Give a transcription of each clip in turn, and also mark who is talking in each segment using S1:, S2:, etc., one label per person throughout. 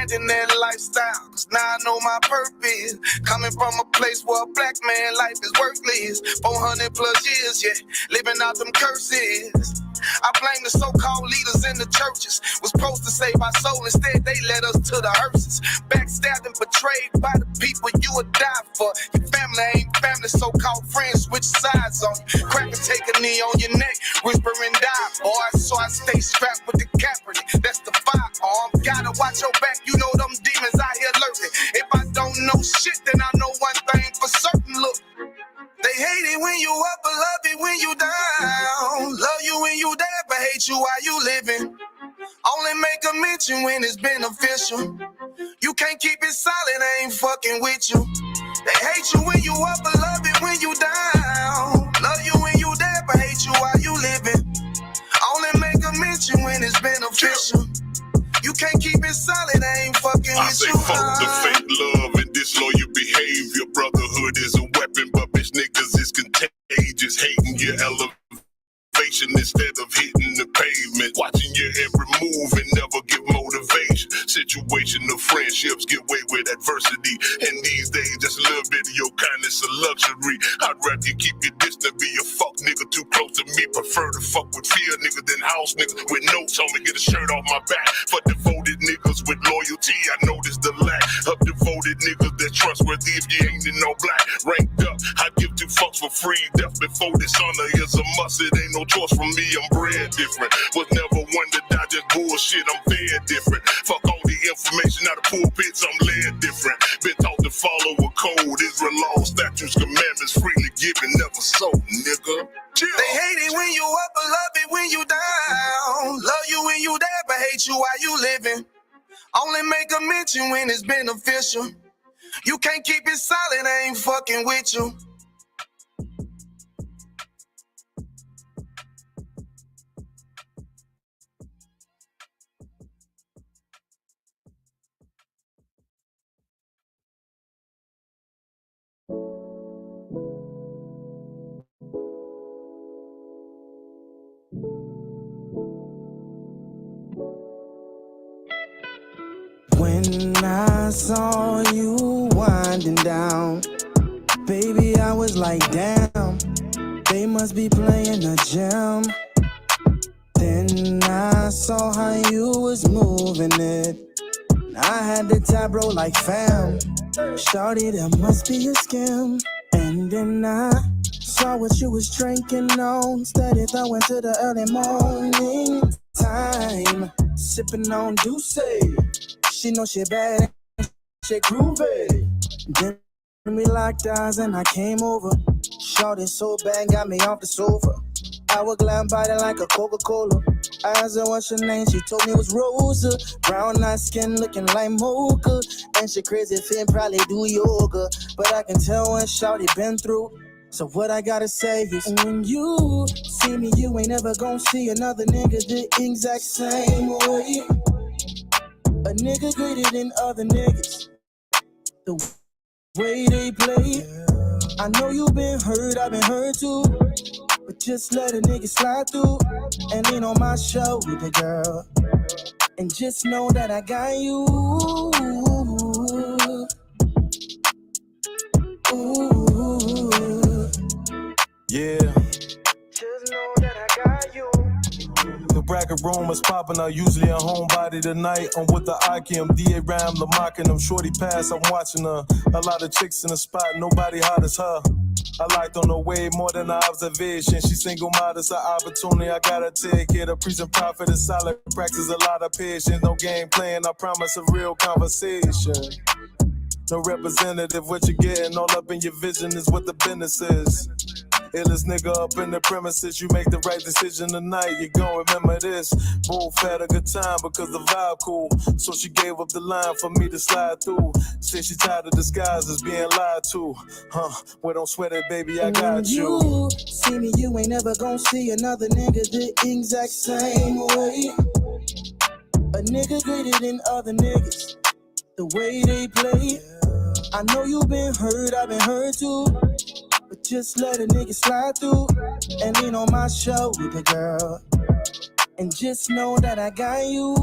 S1: abandon that lifestyle, cause now I know my purpose. Coming from a place where a black man life is worthless. 400 plus years, yeah, living out them curses. I blame the so-called leaders in the churches. Was supposed to save our soul, instead they led us to the hearses. Backstabbed and betrayed by the people you would die for. Your family ain't family, so-called friends switch sides on you. Crackers take a knee on your neck, whisper and die, boy. So I stay strapped with the Kaepernick, that's the firearm. Gotta watch your back, you know them demons out here lurking. If I don't know shit, then I know one thing for certain, look. They hate it when you up, but love it when you down. Love you when you dead, but hate you while you living. Only make a mention when it's beneficial. You can't keep it solid, I ain't fucking with you. They hate you when you up, but love it when you down. Love you when you dead, but hate you while you living. Only make a mention when it's beneficial. You can't keep it solid, I ain't fucking with you. I say fuck the fake love and disloyal behavior. Brotherhood is a weapon, but bitch niggas is contagious. Hating your elevation instead of hitting the pavement. Watching your every move and never give motivation. Situational friendships get way with adversity. And these days, just a little bit of your kindness a luxury. I'd rather you keep your distance, be a fuck nigga too close to me. Prefer to fuck with fear nigga than house nigga with notes on me. Get a shirt off my back for devoted niggas with loyalty. I noticed the lack of devoted niggas that trustworthy if you ain't in no black. Ranked up, I'd give 2 fucks for free. Death before dishonor is a must. It ain't no choice from me, I'm bred different. Was never one to die, just bullshit, I'm fed different. Fuck all the information out of pulpits, I'm led different. Been taught to follow a code, Israel law, statutes, commandments, freely given, never sold, nigga. Chill. They hate it when you up, but love it when you down. Love you when you dead, but hate you while you living. Only make a mention when it's beneficial. You can't keep it solid, I ain't fucking with you.
S2: When I saw you winding down, baby, I was like, damn, they must be playing a jam. Then I saw how you was moving it. I had the tab bro like fam. Shawty, there must be a scam. And then I saw what you was drinking on. Steady throwing to the early morning time. Sipping on Douce. She know she bad, she groovy. Then we locked eyes and I came over. Shorty so bad, got me off the sofa. I was glam body like a Coca-Cola. I asked her what's your name, she told me it was Rosa. Brown eyed skin looking like mocha. And she crazy fit, probably do yoga. But I can tell when Shorty been through. So what I gotta say is, when you see me, you ain't ever gonna see another nigga the exact same way. A nigga greater than other niggas. The way they play. I know you been hurt, I've been hurt too. But just let a nigga slide through and lean on my shoulder, girl. And just know that I got you. Ooh.
S3: Yeah.
S2: Just know that I got you.
S3: The bracket room is popping out, usually a homebody tonight. I'm with the Akim, D.A. Ram, Lamar, and them shorty pass. I'm watching her. A lot of chicks in the spot, nobody hot as her. I liked on her way more than an observation. She single modest, an opportunity. I gotta take it. A prison profit is solid. Practice a lot of patience. No game playing, I promise a real conversation. No representative, what you're getting all up in your vision is what the business is. Illest nigga up in the premises, you make the right decision tonight, you gon' remember this. Both had a good time because the vibe cool. So she gave up the line for me to slide through. Said she tired of disguises being lied to. Well, don't sweat it, baby, I got you.
S2: You see me, you ain't never gon' see another nigga the exact same way. A nigga greater than other niggas. The way they play. I know you been hurt, I've been hurt too. But just let a nigga slide through and lean on my shoulder, girl. And just know that I got you.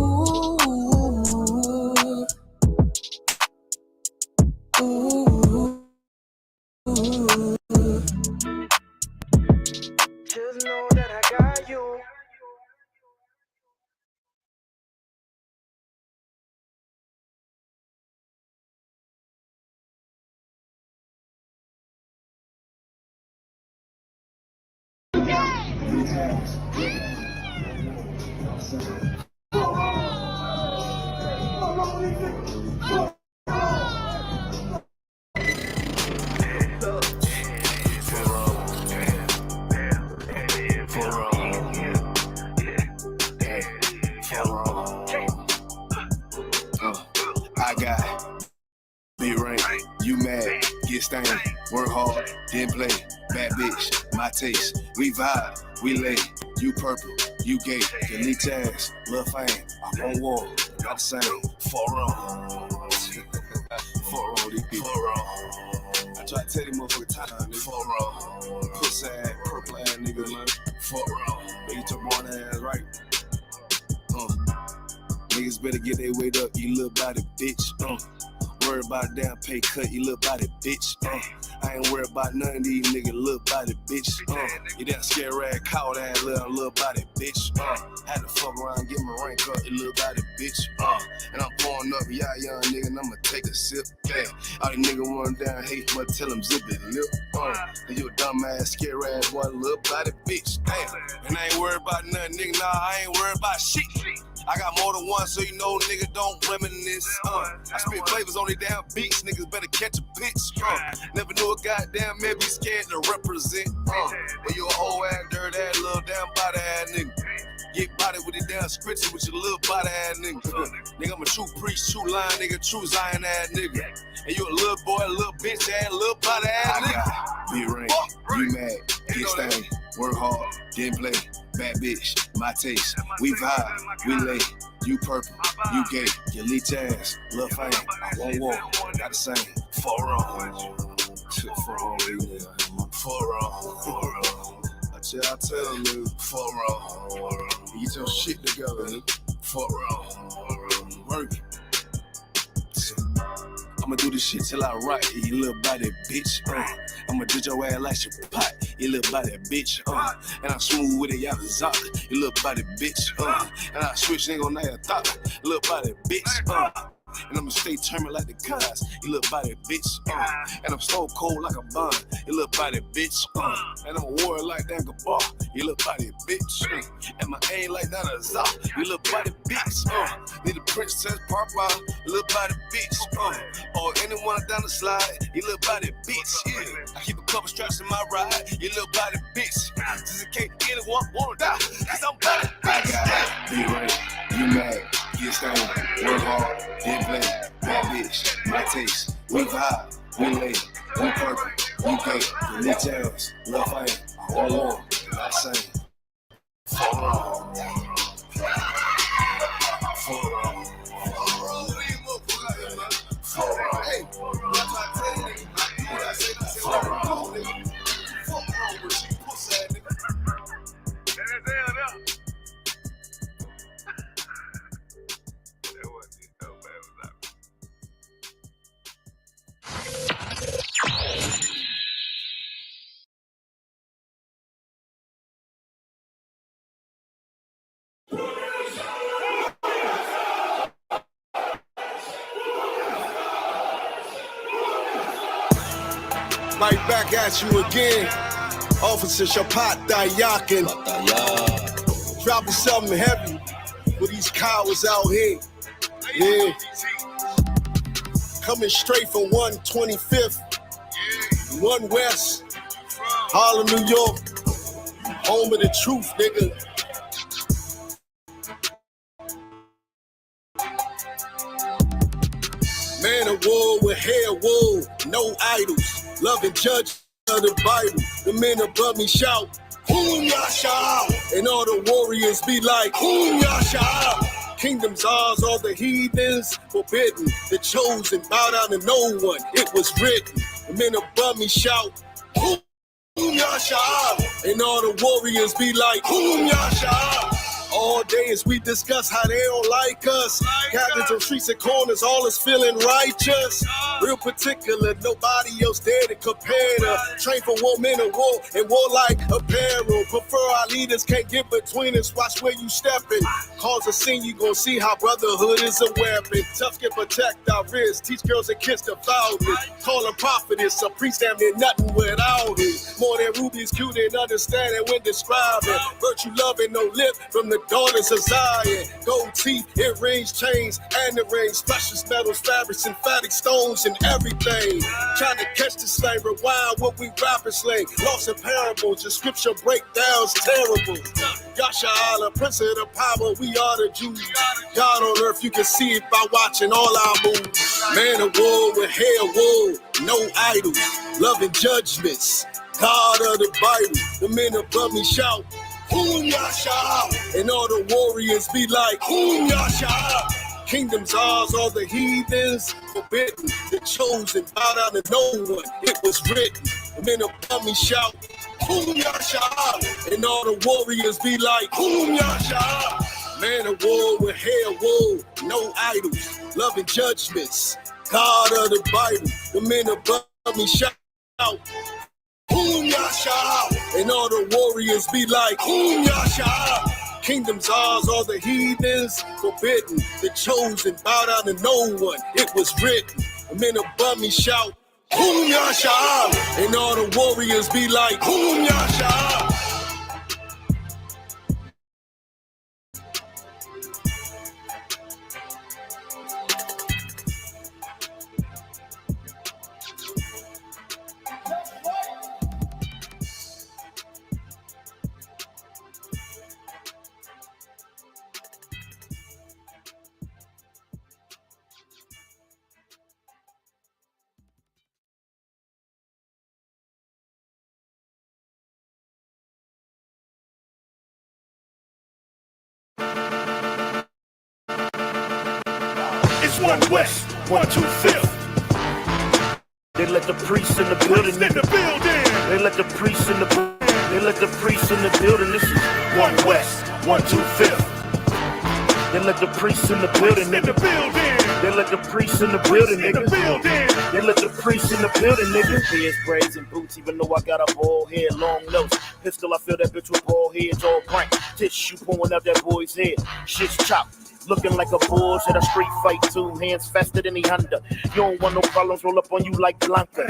S4: I got big rank, you mad, get stained, work hard, then play, bad bitch, my taste, we vibe, we lay, you purple, you gay, delete tags, lil' fame, I'm on wall, not the same, for wrong, these people, for wrong, I try to tell these motherfuckers time, nigga, for wrong, pussy ass, purple ass nigga, man, for wrong, nigga took born ass right, niggas better get their weight up, you little body bitch, worry about a damn pay cut, you little body bitch, I ain't worried about none of these niggas, little body bitch, you that scare ass, coward ass, little body bitch, had to fuck around, get my rank up, you little body bitch, and I'm pouring up, yeah, young nigga, and I'ma take a sip, yeah, all these niggas run down, hate, but tell them zip it, lip, and you a dumb ass, scare ass, boy, little body bitch, damn, and I ain't worried about nothing, nigga, nah, I ain't worried about shit. I got more than one, so you know nigga don't reminisce. I spit flavors on these damn beats, niggas better catch a pitch. Never knew a goddamn man be scared to represent. But you a whole ass, dirt ass, little damn body ass nigga. Get body with your damn scripture with your little body ass nigga. Nigga, I'm a true priest, true line nigga, true Zion ass nigga. And you a little boy, little bitch ass, little body ass nigga. I got big rank, you mad, get stained, work hard, then play. Bad bitch, my taste, we vibe, we lay, you purple, you gay, you leech ass, lil' fame, I won't walk, not the same, for wrong, for wrong, I tell them, nigga, for wrong, get your shit together, nigga, for wrong, work it. I'ma do this shit till I rock it, you little body bitch. I'ma ditch your ass like your pot, you little body bitch. And I'm smooth with it, y'all Isupk, you little body bitch. And I switch nigga on that thought, you little body bitch. And I'ma stay determined like the guys, you little body bitch. And I'm stone cold like a bond, you little body bitch. And I'm a warrior like that Gabar, you little body bitch. And my aim like that Isupk, you little body bitch. Need a princess pop out, you little body bitch. Or anyone down the slide, you little body bitch. Yeah. I keep a couple straps in my ride, you little body bitch. Just in case anyone wanna die, cause I'm body bitch. I got big rank, you mad, get stained, work hard, then play, bad bitch, my taste, we vibe, we lay, we purple, we gay, you leech ass, lil' fame, I won't walk, not the same, for wrong, for wrong, for wrong, hey, I'm trying to tell you nigga, what I say, for wrong, nigga, fuck wrong with you, pussy ass nigga.
S5: Right back at you again, Officer Shapat Dayakin. Dropping something heavy with these cowards out here. Yeah. Coming straight from 125th, 1 West, Harlem, New York. Home of the truth, nigga. Man of war with hair wool, no idols. Loving judge of the Bible. The men above me shout, Hoom Yasha. And all the warriors be like, Hoom Yasha. Kingdom's ours, all the heathens forbidden. The chosen bow down to no one. It was written. The men above me shout, Hoom Yasha. And all the warriors be like, Hoom Yasha. All day as we discuss how they don't like us. Cabins on streets and corners, all is feeling righteous. Real particular, nobody else there to compare to. Train for war, men of war, and warlike apparel. Prefer our leaders, can't get between us. Watch where you stepping. Cause a scene, you gon' see how brotherhood is a weapon. Tough can protect our wrists. Teach girls and kids to violence. Call them prophetess, a priest damn near nothing without it. More than rubies, cute and understanding when describing. Virtue, love, and no lip from the daughters of Zion. Gold teeth, earrings, chains, and the rings. Precious metals, fabrics, emphatic stones, and everything. Trying to catch the slang, rewind what we rappers slang. Lost in parables, the scripture breakdowns terrible. Yasha Allah, Prince of the power, we are the Jews. God on earth, you can see it by watching all our moves. Man of war with hair wool, no idols, loving judgments. God of the Bible, the men above me shout, Whom Yasha, and all the warriors be like, Whom Yasha. Kingdoms ours, all the heathens forbidden. The chosen, bow down to no one. It was written. The men above me shout, Whom Yasha, and all the warriors be like, Whom Yasha. Man of war with hair wool, no idols, loving judgments. God of the Bible, the men above me shout, Whom Yasha, and all the warriors be like, Whom Yasha. Kingdoms ours, all the heathens forbidden. The chosen, bow down to no one. It was written. The men above me shout, Whom Yasha, and all the warriors be like, Whom Yasha.
S6: It's 1 West, 1 2 5th. They let the priests in the building. They let the priests in the building. They let the priests in the building. This is 1 West, 1 2 5th. They let the priests in the building. They let the priests in the building, nigga. They let the priests in the building, nigga. Beards, braids, and boots, even though I got a bald head, long nose. Pistol, I feel that bitch with bald heads, all prank. Tissue pulling out that boy's head. Shit's chopped. Looking like a bulls at a street fight, 2 hands faster than the Honda. You don't want no problems, roll up on you like Blanca.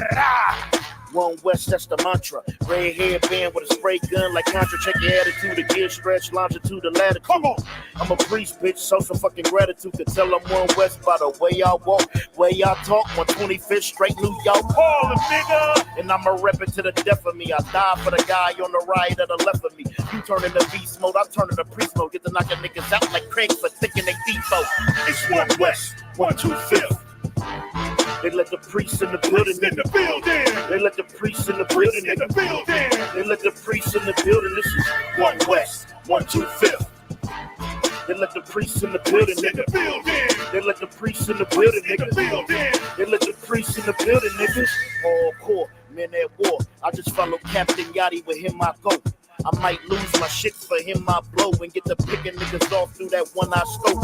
S6: 1 West, that's the mantra. Red hairband with a spray gun like Contra. Check your attitude, the gear stretch, longitude, the latitude. Come on. I'm a priest, bitch, so some fucking gratitude to tell them 1 West by the way y'all walk, way y'all talk. 125th straight New York, Harlem, nigga. And I'ma rep it to the death of me. I die for the guy on the right or the left of me. You turn into beast mode, I turn into priest mode. Get to knocking niggas out like Craig for thinking they default. It's 1 West, 1 2 5th. They let the priests in the building. They let the priests in the building. They let the priests in the building. This is 1 West, 1 2 5th. They let the priests in the building. They let the priests in the building. They let the priests in the building, niggas. Hardcore, men at war. I just follow Captain Yachty, with him I go. I might lose my shit for him, I blow and get the picking niggas off through that one eye scope.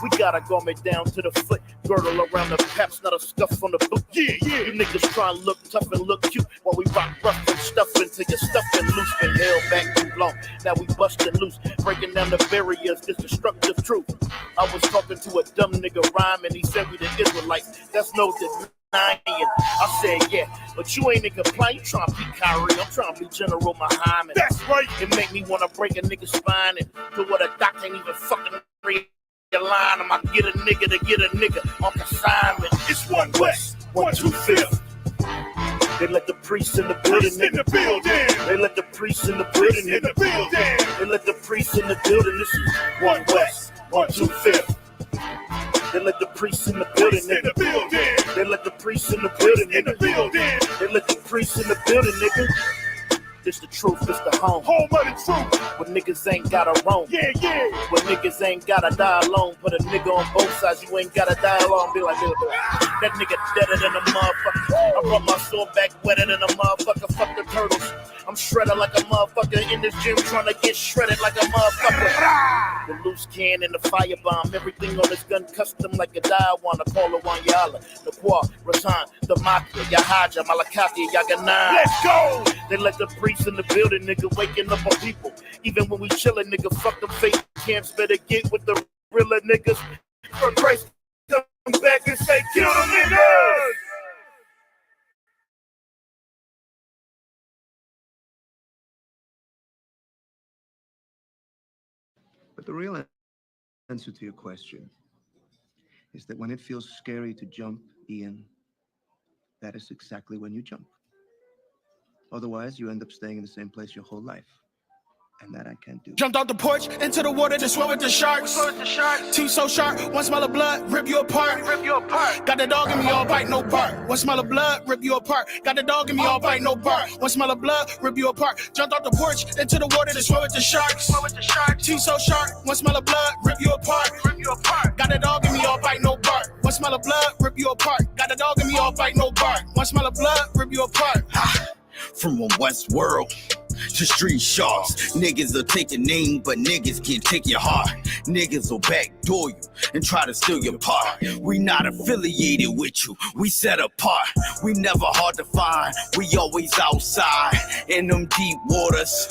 S6: We got a garment down to the foot, girdle around the paps, not a scuff on the boot. Yeah. You niggas try and look tough and look cute while we rock rough and stuff until your stuffing loose. Been held back too long, now we busting loose, breaking down the barriers, this destructive truth. I was talking to a dumb nigga rhyme and he said we the Israelites. That's no denying. I said, yeah, but you ain't in complaint. You trying to be Kyrie, I'm trying to be General Muhammad. That's right. It make me want to break a nigga's spine and do what a doc ain't even fucking read the line. I'ma get a nigga to get a nigga on consignment. It's 1 West, 1 2 5th. They let the priests in the building. They let the priests in the building. They let the priests in the building. This is 1 West, 1 2 5th. They let the priests in the building, nigga. They let the priests in the building, nigga. They let the priests in the building, nigga. This the truth, this the home. Home of the truth. When niggas ain't gotta roam. Yeah. When niggas ain't gotta die alone. Put a nigga on both sides, you ain't gotta die alone. Be like, that nigga deader than a motherfucker. I brought my sword back wetter than a motherfucker. Fuck the turtles. I'm I'm shredded like a motherfucker in this gym trying to get shredded like a motherfucker. The loose can and the firebomb, everything on this gun custom like a Diawana. Call it Wanyala, the Kwa, Ratan, the Mafia, Yahaja, Malakati, Yagana. Let's go! They let the priests in the building, nigga, waking up on people. Even when we chillin', nigga, fuck them fake camps, better get with the realer niggas. For Christ, come back and say, kill them niggas!
S7: But the real answer to your question is that when it feels scary to jump, Ian, that is exactly when you jump. Otherwise, you end up staying in the same place your whole life. And that I can't do.
S2: Jumped off the porch into the water to swim with the sharks. Teeth so sharp, one smell of blood, rip you apart. Got the dog in me, all bite, no bark. One smell of blood, rip you apart. Got the dog in me, all bite, no bark. One smell of blood, rip you apart. Jumped off the porch into the water to swim with the sharks. Teeth so sharp, one smell of blood, rip you apart. Got the dog in me, all bite, no bark. One smell of blood, rip you apart. Got the dog in me, all bite, no bark. One smell of blood, rip you apart.
S8: From a West world to street sharks, niggas will take your name, but niggas can't take your heart. Niggas will backdoor you and try to steal your part. We not affiliated with you, we set apart. We never hard to find, we always outside in them deep waters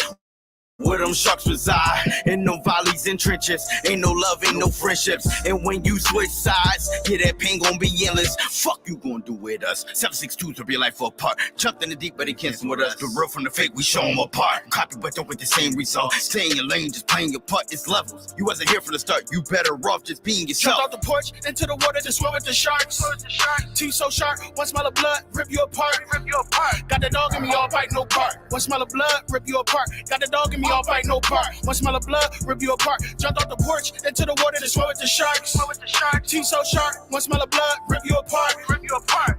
S8: where them sharks reside, in them valleys and trenches. Ain't no love, ain't no friendships. And when you switch sides, yeah, that pain gon' be endless. Fuck you gon' do with us. 762s will be life apart. Jumped in the deep, but they can't swim with us. The real from the fake, we show them apart. Copy, but don't with the same result. Stay in your lane, just playing your part. It's levels. You wasn't here from the start. You better off just being yourself.
S2: Jumped off the porch into the water to swim with the sharks. Teeth so sharp, one smell of blood, rip you apart. Got the dog in me, all bite, no bark. One smell of blood, rip you apart. Got the dog in me, all bite, no bark. One smell of blood, rip you apart. Jumped off the porch into the water to swim with the sharks. Teeth so sharp, one smell of blood, rip you apart.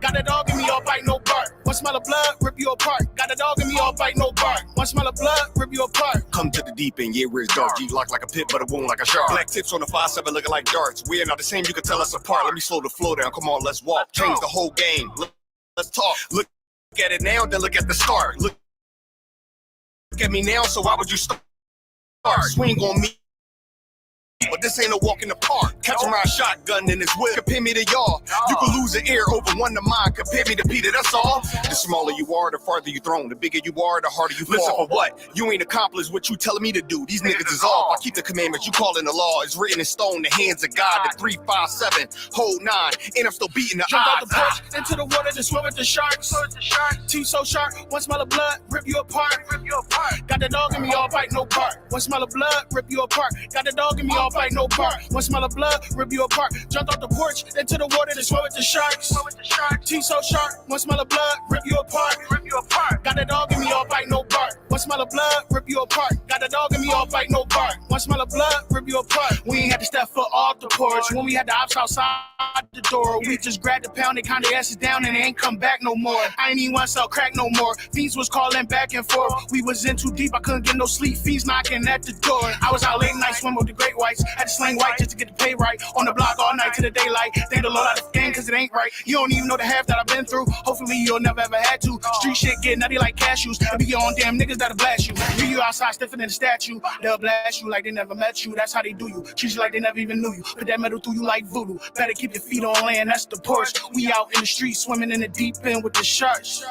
S2: Got the dog in me, all bite, no bark. One smell of blood, rip you apart. Got the dog in me, all bite, no bark. One smell of blood, rip you apart.
S9: Come to the deep end, yeah, where it's dark. G locked like a pit, but it won't like a shark. Black tips on the 5-7 looking like darts. We're not the same, you can tell us apart. Let me slow the flow down, come on, let's walk. Change the whole game, let's talk. Look at it now, then look at the start. Look at me now, so why would you start? Swing on me, but this ain't a walk in the park. Catching my shotgun in his whip. Compare me to y'all. You can lose an ear over one to mine. Compare me to Peter, that's all. The smaller you are, the farther you thrown. The bigger you are, the harder you fall. Listen for what? You ain't accomplished what you telling me to do. These niggas is off. I keep the commandments. You calling the law. It's written in stone. The hands of God. The 3, 5, 7, hold 9. And I'm still beating the
S2: Jumped
S9: odds.
S2: off the porch into the water to swim with the sharks. Teeth so sharp, one smell of blood, rip you apart. Got the dog in me, all bite, no bark. One smell of blood, rip you apart. Got the dog in me, all bite, no bark. One smell of blood, rip you apart. Jumped off the porch into the water to swim with the sharks. Teeth so sharp, one smell of blood, rip you apart. Got the dog in me, all bite, no bark. One smell of blood, rip you apart. Got the dog in me, all bite, no bark. One smell of blood, rip you apart. We ain't had to step foot off the porch. When we had the ops outside the door, we just grabbed the pound and counted asses down and they ain't come back no more. I ain't even want to sell crack no more. Fiends was calling back and forth. We was in too deep, I couldn't get no sleep. Fiends knocking at the door. I was out late night swimming with the great whites. Had to sling white just to get the pay right. On the block all night to the daylight. Thank the Lord out of the game cause it ain't right. You don't even know the half that I've been through. Hopefully you'll never ever had to. Street shit get nutty like cashews. It be your own damn niggas that'll blast you. Leave you outside stiffer than a statue. They'll blast you like they never met you. That's how they do you. Treat you like they never even knew you. Put that metal through you like voodoo. Better keep your feet on land, that's the porch. We out in the street swimming in the deep end with the sharks.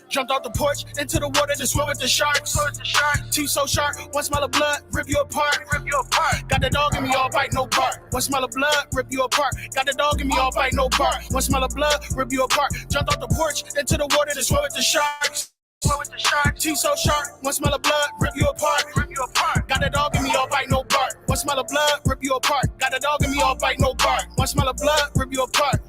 S2: Jumped off the porch into the water to swim with the sharks. Teeth so sharp, one smell of blood, rip you apart. Got the dog in me, all bite, no bark. One smell of blood, rip you apart. Got the dog in me, all bite, no bark. One smell of blood, rip you apart. Jumped off the porch into the water to swim with the sharks. Teeth so sharp, one smell of blood, rip you apart. Got the dog in me, all bite, no bark. One smell of blood, rip you apart. Got the dog in me, all bite, no bark. One smell of blood, rip you apart.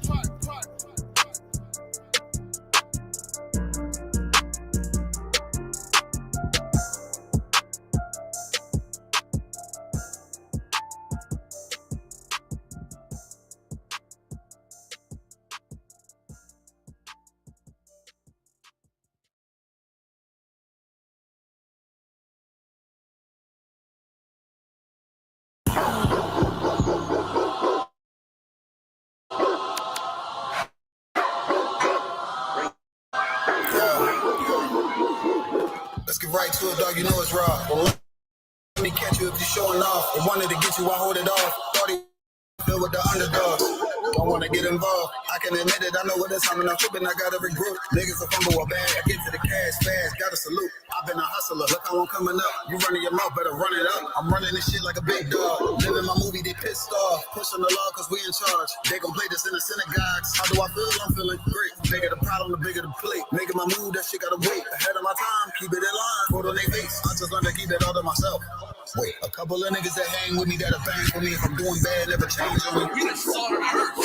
S10: right to it, dog, you know it's raw. Well, let me catch you if you're showing off. They wanted to get you, I hold it off. Thought he filled with the underdogs. Don't wanna get involved. I can admit it, I know what it's time and I'm tripping, I got every group. Niggas a fumble a bag, I get to the cash fast, gotta salute. I've been a hustler, look how I'm coming up. You running your mouth, better run it up. I'm running this shit like a big dog. Living my movie, they pissed off. Pushing the law cause we in charge. They gon' play this in the synagogues. How do I feel? I'm feeling great. Bigger the problem, the bigger the plate. Making my move, that shit gotta wait. Ahead of my time, keep it in line. Put on their face, I just learned to keep it all to myself. Wait, a couple of niggas that hang with me that'll bang for me. If I'm doing bad, never change on me.
S11: We the salt of the earth.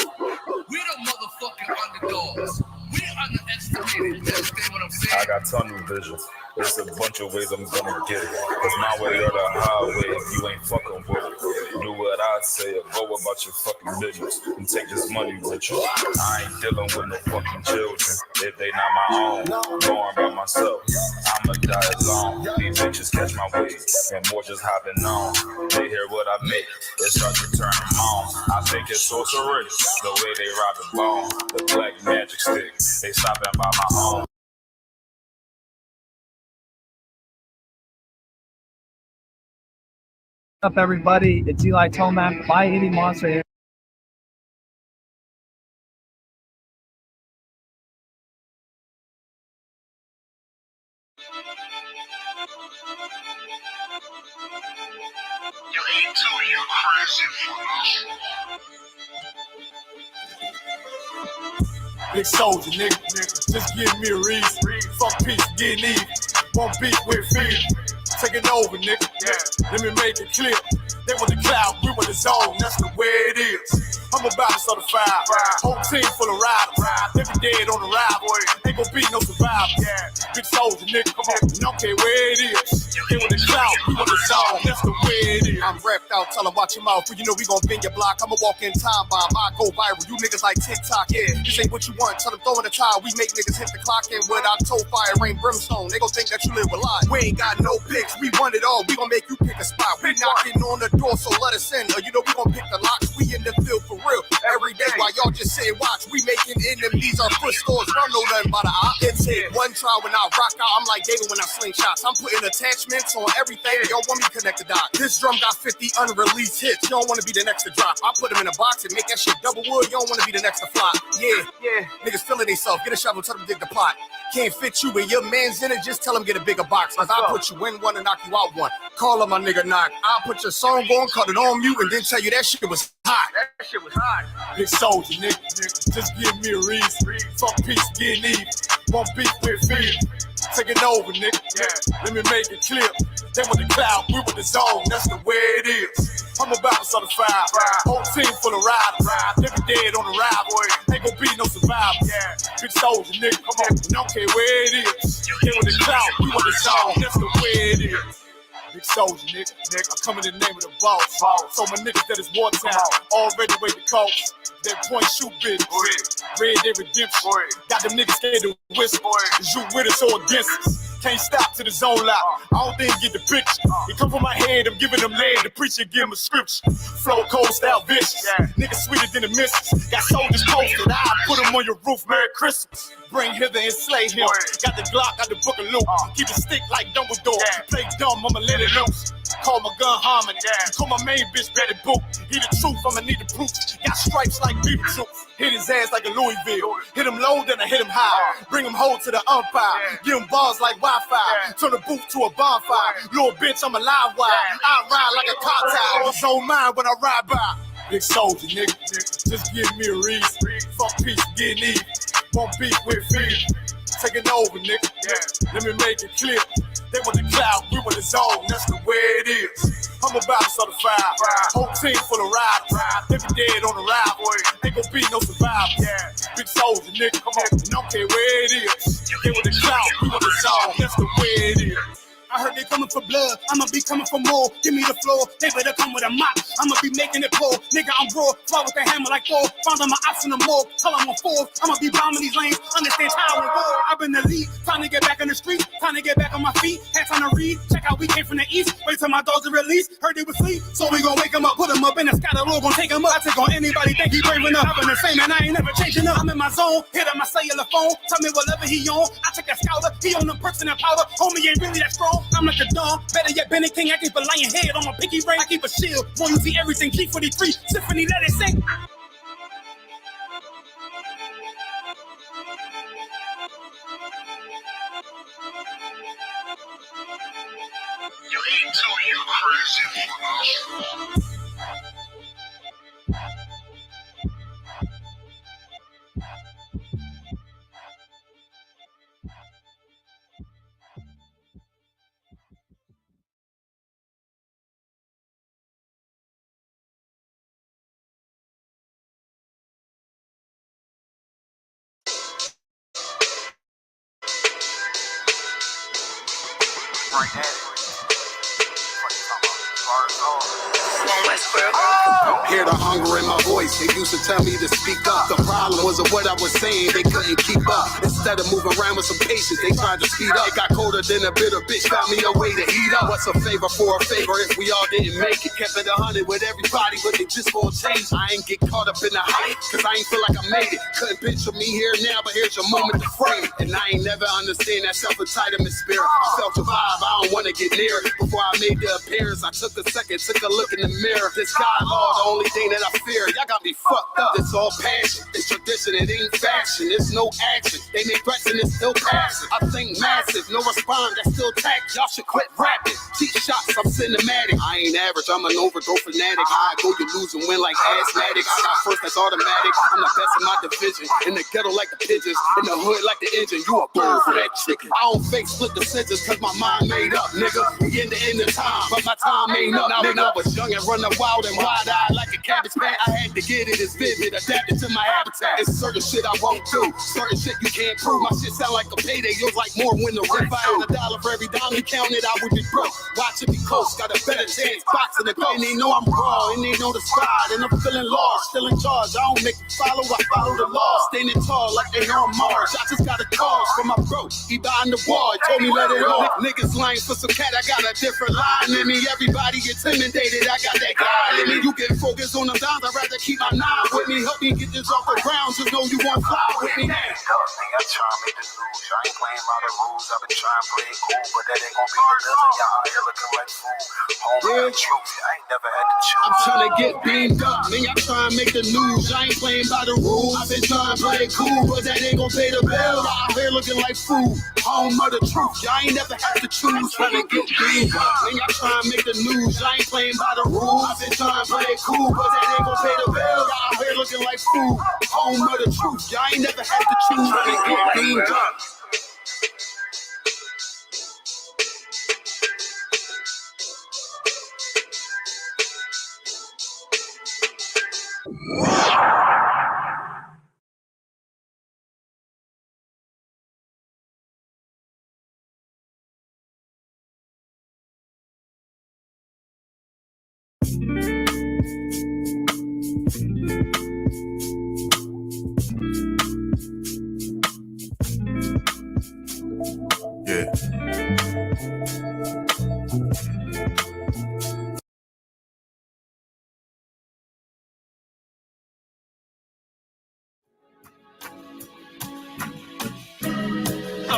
S11: We the motherfucking underdogs. We underestimated. You understand what I'm saying?
S12: I got tunnel vision. There's a bunch of ways I'm gonna get it. It's my way or the highway if you ain't fucking with it. Do what I say or go about your fucking business and take this money with you. I ain't dealing with no fucking children if they not my own. Born by myself, I'ma die alone. These bitches catch my wave and more just hopping on. They hear what I make, it starts to turn them on. I think it's sorcery, the way they rob the bone. The black magic stick, they stopping by my home.
S13: What's up, everybody? It's Eli Tomac, by Eddie Monster here.
S5: You ain't too, you crazy for Big soldier, nigga. Just give me a reason. Fuck peace, getting even. One beat with fear. Taking over, nigga. Yeah. Let me make it clear. They want the cloud, we want the zone. That's the way it is. I'm about to start a fire. Whole team full of riders. They be dead on the ride, boy. Ain't gon' be no survivors. Big soldier, nigga. Come on. Don't care where it is. They want the cloud, we want the zone. That's the way it is. I'm wrapped out, tell them watch your mouth. You know we gon' bend your block. I'ma walk in time bomb. I go viral. You niggas like TikTok, yeah. This ain't what you want. Tell them throw in the towel. We make niggas hit the clock in with our toe fire, rain brimstone. They gon' think that you live a lie. We ain't got no picks. We want it all. We gon' make you pick a spot. We knocking on the door, so let us in. Or you know we gon' pick the locks. We in the field for real. Every day while y'all just say watch. We making enemies our foot stores. Run no nothing by the op. It's hit. One try when I rock out. I'm like David when I sling shots. I'm putting attachments on everything. Y'all want me to connect the dot. This drum got 50 unreleased hits. You don't want to be the next to drop. I put them in a box and make that shit double wood. You don't want to be the next to flop. Yeah. Niggas feeling themselves. Get a shovel, tell them dig the pot. Can't fit you, but your man's in it. Just tell him get a bigger box. Cause I'll put you in one and knock you out one. Call him my nigga knock. I'll put your song on, cut it on mute, and then tell you that shit was hot. That shit was hot. Big soldier, nigga. Just give me a reason. Fuck peace, getting even. One beat with fear. Taking over, nigga. Let me make it clear. They want the cloud, we want the zone. That's the way it is. I'm about to start a fire. Whole team full of riders. They be dead on the ride, boy. Ain't gon' be no survivors. Big soldier, nigga. Come on. Don't care where it is. They want the cloud, we want the zone. That's the way it is. Big soldier, nigga. I come in the name of the boss. So my niggas that is wartime. Already wait the coast. That point shoot bitch. Red Dead Redemption. Got them niggas scared to whisper. Is you with us or against us? Can't stop to the zone lock. I don't think get the picture. It come from my head, I'm giving them lead. The preacher give him a scripture. Flow cold style vicious. Niggas sweeter than the missus. Got soldiers posted. I put them on your roof. Merry Christmas. Bring hither and slay him. Got the Glock, got the book of loot. Keep it stick like Dumbledore. Play dumb, I'ma let it loose. Call my gun harmony. Call my main bitch Betty Boop. He the truth, I'ma need the proof. Got stripes like Beetlejuice. Hit his ass like a Louisville. Hit him low, then I hit him high. Bring him home to the umpire. Give him bars like Wi-Fi. Turn the booth to a bonfire. Little bitch, I'm a live wire. I ride like a car tire. It's on mine when I ride by. Big soldier, nigga. Just give me a reason. Fuck peace, getting even. One beat with fear. Taking over, nigga. Let me make it clear. They want the cloud, we want the zone. That's the way it is. I'm about to start a fire. Whole team full of riders. They be dead on the ride, boy. Ain't gon' be no survivors. Big soldier, nigga. Come on. Don't care where it is. They want the cloud, we want the zone. That's the way it is. I heard they coming for blood, I'ma be coming for more. Give me the floor, they better come with a mop. I'ma be making it pour. Nigga, I'm raw, fly with the hammer like Thor. Found on my ops in the morgue, tell I'm on four. I'ma be bombing these lanes, understand how and war. I've been the lead, time to get back in the street. Time to get back on my feet, had time to read. Check out, we came from the east. Wait till my dogs are released, heard they was sleep. So we gon' wake them up, put them up in the sky, the Lord gon' take them up. I take on anybody, think he brave enough. I've been the same and I ain't never changing up.
S14: I'm in my zone, hit on my cellular phone. Tell me whatever he on. I take that scouter, he on them bricks and that powder. Homie ain't really that strong. I'm like a dawn. Better yet, Benny King. I keep a lion head on my pinky ring. I keep a shield. Won't you see everything? G43, Symphony, let it sing.
S15: You ain't too, you crazy.
S16: Right at it.
S5: Hear the hunger in my voice. They used to tell me to speak up. The problem was what I was saying, they couldn't keep up. Instead of moving around with some patience, they tried to speed up. It got colder than a bitter bitch, found me a way to heat up. What's a favor for a favor if we all didn't make it? Kept it 100 with everybody, but they just won't change. I ain't get caught up in the hype, cause I ain't feel like I made it. Couldn't picture me here now, but here's your moment to frame it. And I ain't never understand that self-entitlement spirit. I felt your vibe, I don't wanna get near it. Before I made the appearance, I took a second, took a look in the mirror. This God, Lord, the only thing that I fear. Y'all got me fucked up. It's all passion. It's tradition. It ain't fashion. It's no action. They make threats and it's still passing. I think massive. No response. That's still tact. Y'all should quit rapping. Cheap shots. I'm cinematic. I ain't average. I'm an overdose fanatic. I go, you lose and win like asthmatics. I got first. That's automatic. I'm the best in my division. In the ghetto like the pigeons. In the hood like the engine. You a bull for that chicken. I don't fake split decisions cause my mind made up, nigga. We in the end of time, but my time ain't up. Now when I was young and running wild and wide-eyed like a cabbage patch, I had to get it as vivid, adapted to my habitat. It's certain shit I won't do, certain shit you can't prove. My shit sound like a payday, it was like more when the rent. If I had $1 for every dime you counted, I would be broke. Watch it be close, got a better chance, boxing the go. And they know I'm raw, and they know the squad, and I'm feeling lost, still in charge. I don't make them follow, I follow the law. Standing tall like they on Mars. I just got a call from my bro, he behind the wall, he told me let it off. Niggas lying for some cat, I got a different line in me. Everybody intimidated, I got that guy in me. You get focused on the dimes, I'd rather keep my nine with me. Help me get this off the ground, just know you won't fly with me.
S16: I try to make the news. I ain't playing by the rules. I've been trying to play it cool, but that ain't gonna be the living. Y'all out here looking like fool. Home the truth. I ain't never had to choose.
S5: I'm trying to get beamed up, man. I try and make the news. I ain't playing by the rules. I've been trying to play it cool, but that ain't gonna pay the bill. Y'all out here looking like fool. Home of the truth. Y'all ain't never had to choose. Trying to get beamed up, man. I try and make the news. I ain't playing by the rules. I've been trying to play it cool, but that ain't gonna pay the bill. Y'all out here looking like fool. Home of the truth. Y'all ain't never had to choose. Trying to get beamed up.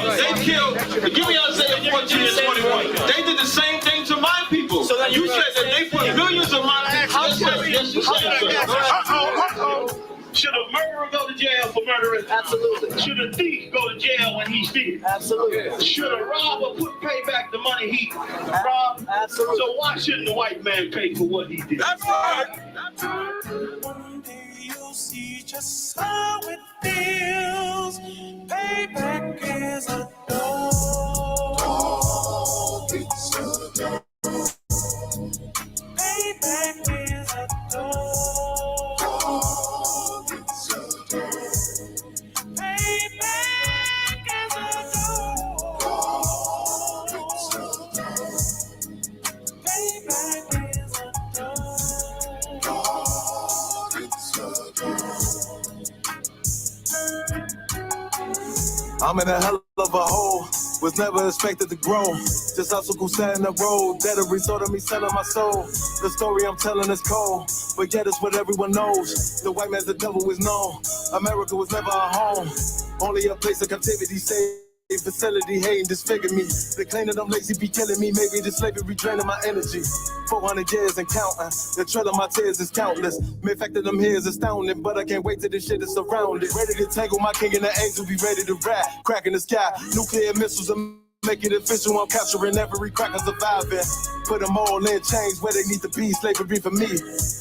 S17: They killed, give me Isaiah 14 and 21. They did the same thing to my people. So you said that they put millions of my actions. Yes, you said.
S6: Should a murderer go to jail for murdering? Absolutely. Should a thief go to jail when he steals? Absolutely. Should a robber pay back the money he robbed? Absolutely. So why shouldn't the white man pay for what he did? That's right. That's right. One day you'll see just how it feels. Payback is a dog. It's a dog. Payback is a dog.
S3: I'm in a hell of a hole, was never expected to grow. Just hustle who sat in the road, that a result of me selling my soul. The story I'm telling is cold, but yet it's what everyone knows. The white man's the devil is known. America was never a home, only a place of captivity. Say facility, hating, disfigure me. They claim that I'm lazy, be killing me. Maybe the slavery draining my energy. 400 years and counting. The trail of my tears is countless. Main fact that I'm here is astounding, but I can't wait till this shit is surrounded. Ready to tangle my king and the angel, be ready to rap. Crack in the sky, nuclear missiles and make it official. I'm capturing every cracker surviving. Put them all in chains where they need to be. Slavery for me.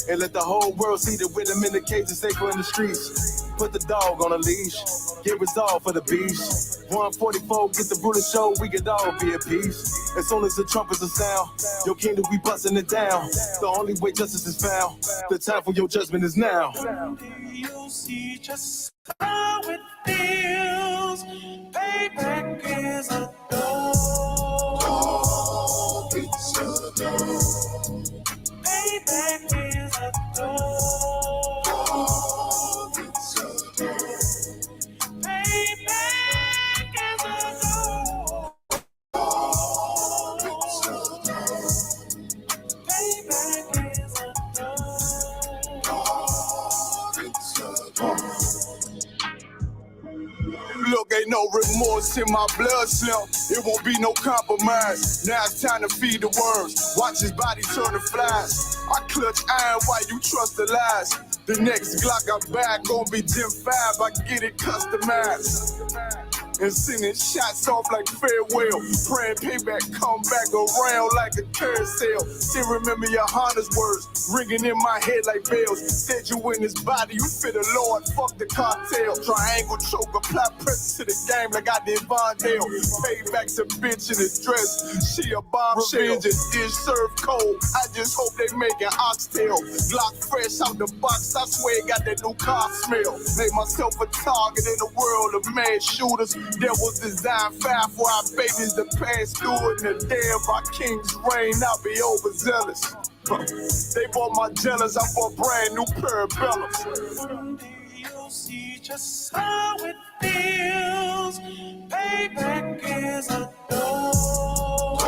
S3: And let the whole world see that with them in the cage and safer in the streets. Put the dog on a leash. Get resolved for the beast. 144, get the brutal show. We could all be at peace. As soon as the trumpets are sound, your kingdom, we busting it down. The only way justice is found. The time for your judgment is now.
S2: You see just how it feels. Payback is a dog. It's a dog. Payback is a dog. It's a dog. Payback is a dog. It's a dog. Payback is a dog. It's a dog.
S18: Look, ain't no remorse in my blood slump. It won't be no compromise. Now it's time to feed the worms. Watch his body turn to flies. I clutch iron while you trust the lies. The next Glock I buy gon' be Gen 5. I get it customized. And sending shots off like farewell. Praying payback come back around like a carousel. Still remember your Honda's words ringing in my head like bells. Said you in his body, you fit the Lord, fuck the cocktail. Triangle choke, apply pressure to the game like I did Vondale. Payback's a bitch in a dress, she a bombshell. Revenge is dish served cold, I just hope they making oxtail. Glock fresh out the box, I swear it got that new car smell. Made myself a target in a world of mad shooters. Devils design fire for our babies to pass through it. And the day of our king's reign, I'll be overzealous. They bought my jealous, I bought brand new parabellums.
S2: You'll see just how it feels. Payback is a dog.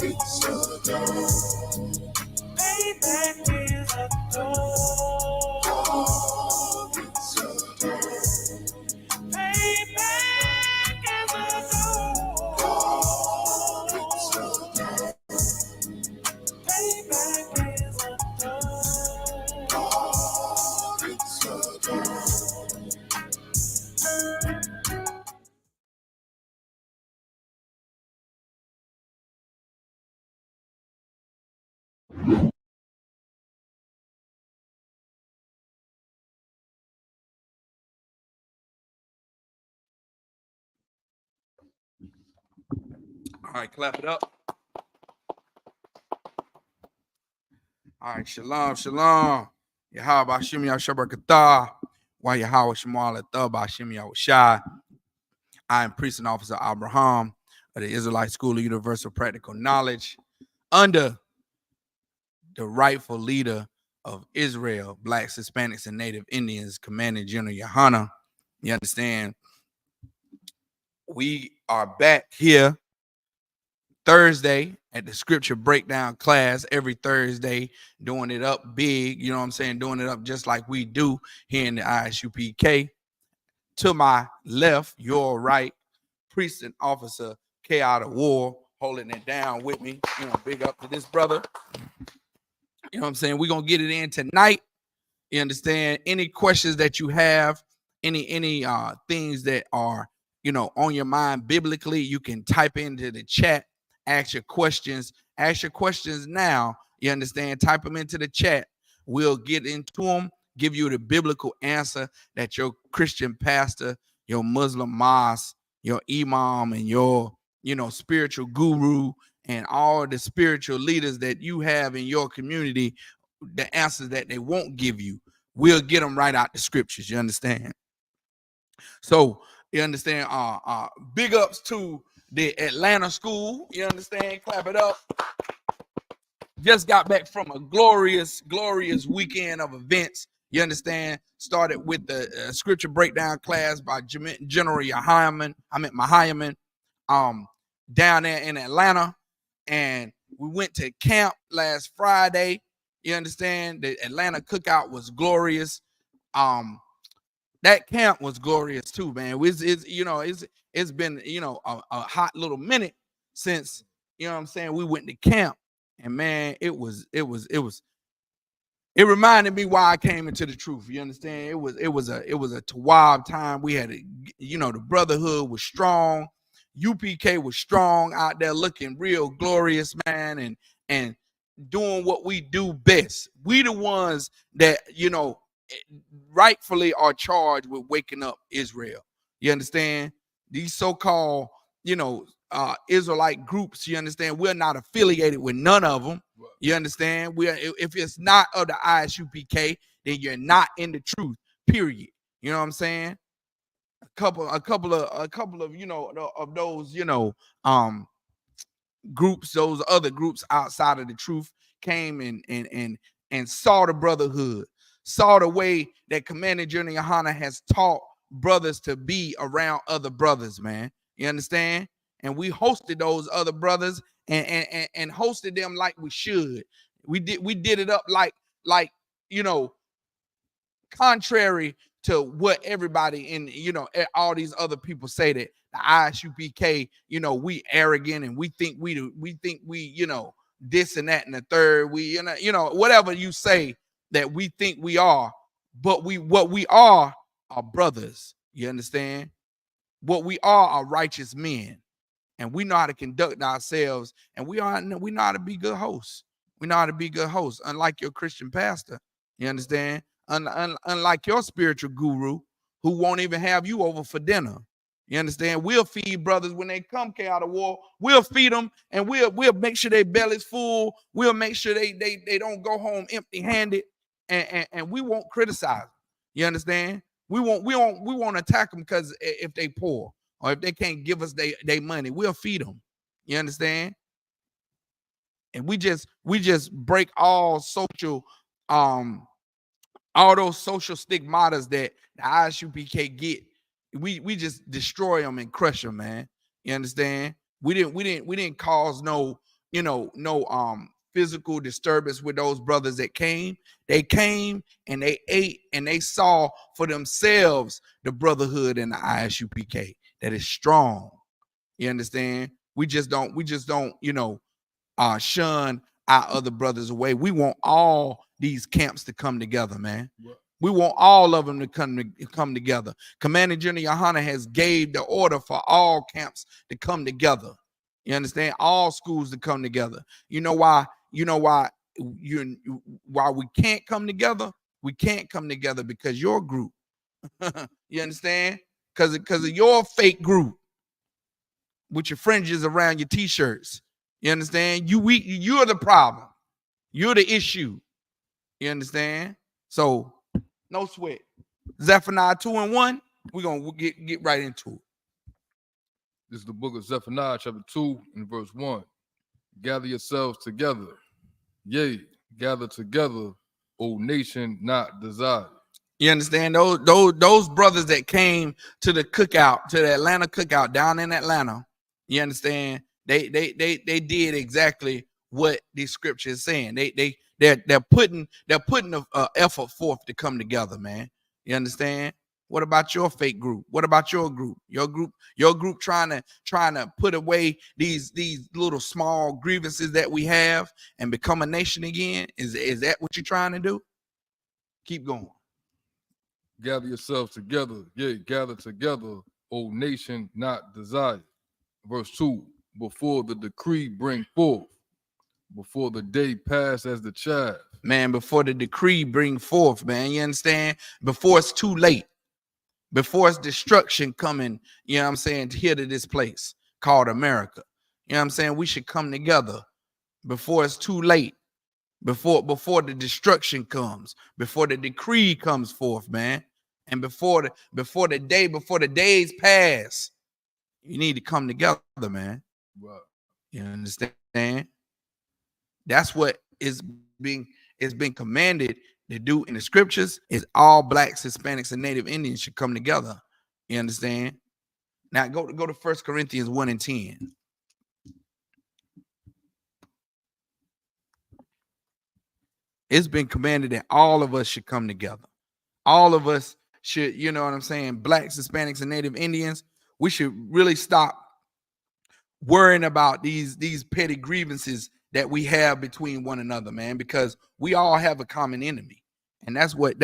S2: It's a dog. Payback is a dog. It's a dog. Payback is a dog. It's a dog. Payback is a dog. It's a dog.
S19: All right, clap it up. All right, shalom, shalom. Yahweh Hashem Yahshabakatah. Why Yahweh Shemal Athab Hashem Yahushai. I am Priest and Officer Abraham of the Israelite School of Universal Practical Knowledge under the rightful leader of Israel, Blacks, Hispanics, and Native Indians, Commanding General Yohana. You understand? We are back here Thursday at the scripture breakdown class every Thursday, doing it up big, you know what I'm saying? Doing it up just like we do here in the Isupk. To my left, your right, Priest and Officer K out of War, holding it down with me. You know, big up to this brother. You know what I'm saying? We're gonna get it in tonight. You understand? Any questions that you have, any things that are, you know, on your mind biblically, you can type into the chat. Ask your questions now. You understand? Type them into the chat. We'll get into them, give you the biblical answer that your Christian pastor, your Muslim mosque, your imam, and your, you know, spiritual guru, and all the spiritual leaders that you have in your community, the answers that they won't give you, we'll get them right out the scriptures. You understand? So you understand? Big ups to the Atlanta school. You understand? Clap it up. Just got back from a glorious weekend of events. You understand? Started with the scripture breakdown class by General Mahayaman, down there in Atlanta. And we went to camp last Friday. You understand? The Atlanta cookout was glorious. that camp was glorious too, man. It's been a hot little minute since what I'm saying, we went to camp, and man, it reminded me why I came into the truth. You understand? It was a Tawab time. We had the brotherhood was strong. UPK was strong out there, looking real glorious, man, and doing what we do best. We the ones that rightfully are charged with waking up Israel. You understand? These so-called Israelite groups. You understand? We're not affiliated with none of them. You understand? If it's not of the ISUPK, then you're not in the truth. Period. You know what I'm saying? A couple of of those groups, those other groups outside of the truth came and saw the brotherhood, saw the way that Commander General Yohana has taught brothers to be around other brothers, man. You understand? And we hosted those other brothers and hosted them like we should. We did it up like contrary to what everybody in all these other people say, that the ISUPK, we arrogant and we think we this and that and the third, we whatever you say that we think we are, but what we are brothers. You understand? What we are righteous men, and we know how to conduct ourselves, and we know how to be good hosts. We know how to be good hosts, unlike your Christian pastor. You understand? Unlike your spiritual guru, who won't even have you over for dinner. You understand? We'll feed brothers when they come out of war. We'll feed them, and we'll make sure their belly's full. We'll make sure they don't go home empty-handed, and we won't criticize them. You understand? We won't attack them because if they poor, or if they can't give us their money, we'll feed them. You understand? And we just break all those social stigmatas that the ISUPK get. We just destroy them and crush them, man. You understand? We didn't cause no physical disturbance with those brothers that came. They came and they ate and they saw for themselves the brotherhood in the ISUPK that is strong. You understand? We just don't shun our other brothers away. We want all these camps to come together, man. We want all of them to come together. Commander General Yohana has gave the order for all camps to come together. You understand? All schools to come together. You know why we can't come together? We can't come together because your group. You understand? Because of your fake group with your fringes around your t-shirts. You understand? You're the problem. You're the issue. You understand? So no sweat. Zephaniah 2:1. We're gonna get right into it.
S20: This is the book of Zephaniah, chapter 2, and verse 1. Gather yourselves together. Yea, gather together, O nation not desired.
S19: You understand? Those brothers that came to the cookout, to the Atlanta cookout down in Atlanta, you understand? They did exactly what these scriptures is saying. They're putting the effort forth to come together, man. You understand? What about your fake group? What about your group? Your group trying to put away these little small grievances that we have and become a nation again? Is that what you're trying to do? Keep going.
S20: Gather yourselves together, yea, gather together, O nation not desired. Verse 2, before the decree bring forth, before the day pass as the chaff.
S19: Man, before the decree bring forth, man, you understand? Before it's too late, before it's destruction coming, you know what I'm saying, here to this place called America. You know what I'm saying? We should come together before it's too late. Before the destruction comes, before the decree comes forth, man, and before the days pass, you need to come together, man.
S20: Right.
S19: You understand? That's what is being commanded to do in the scriptures. Is all blacks, Hispanics, and Native Indians should come together. You understand? Now go to 1 Corinthians 1:10. It's been commanded that all of us should come together. All of us you know what I'm saying, blacks, Hispanics, and Native Indians, we should really stop worrying about these petty grievances that we have between one another, man, because we all have a common enemy. And that's what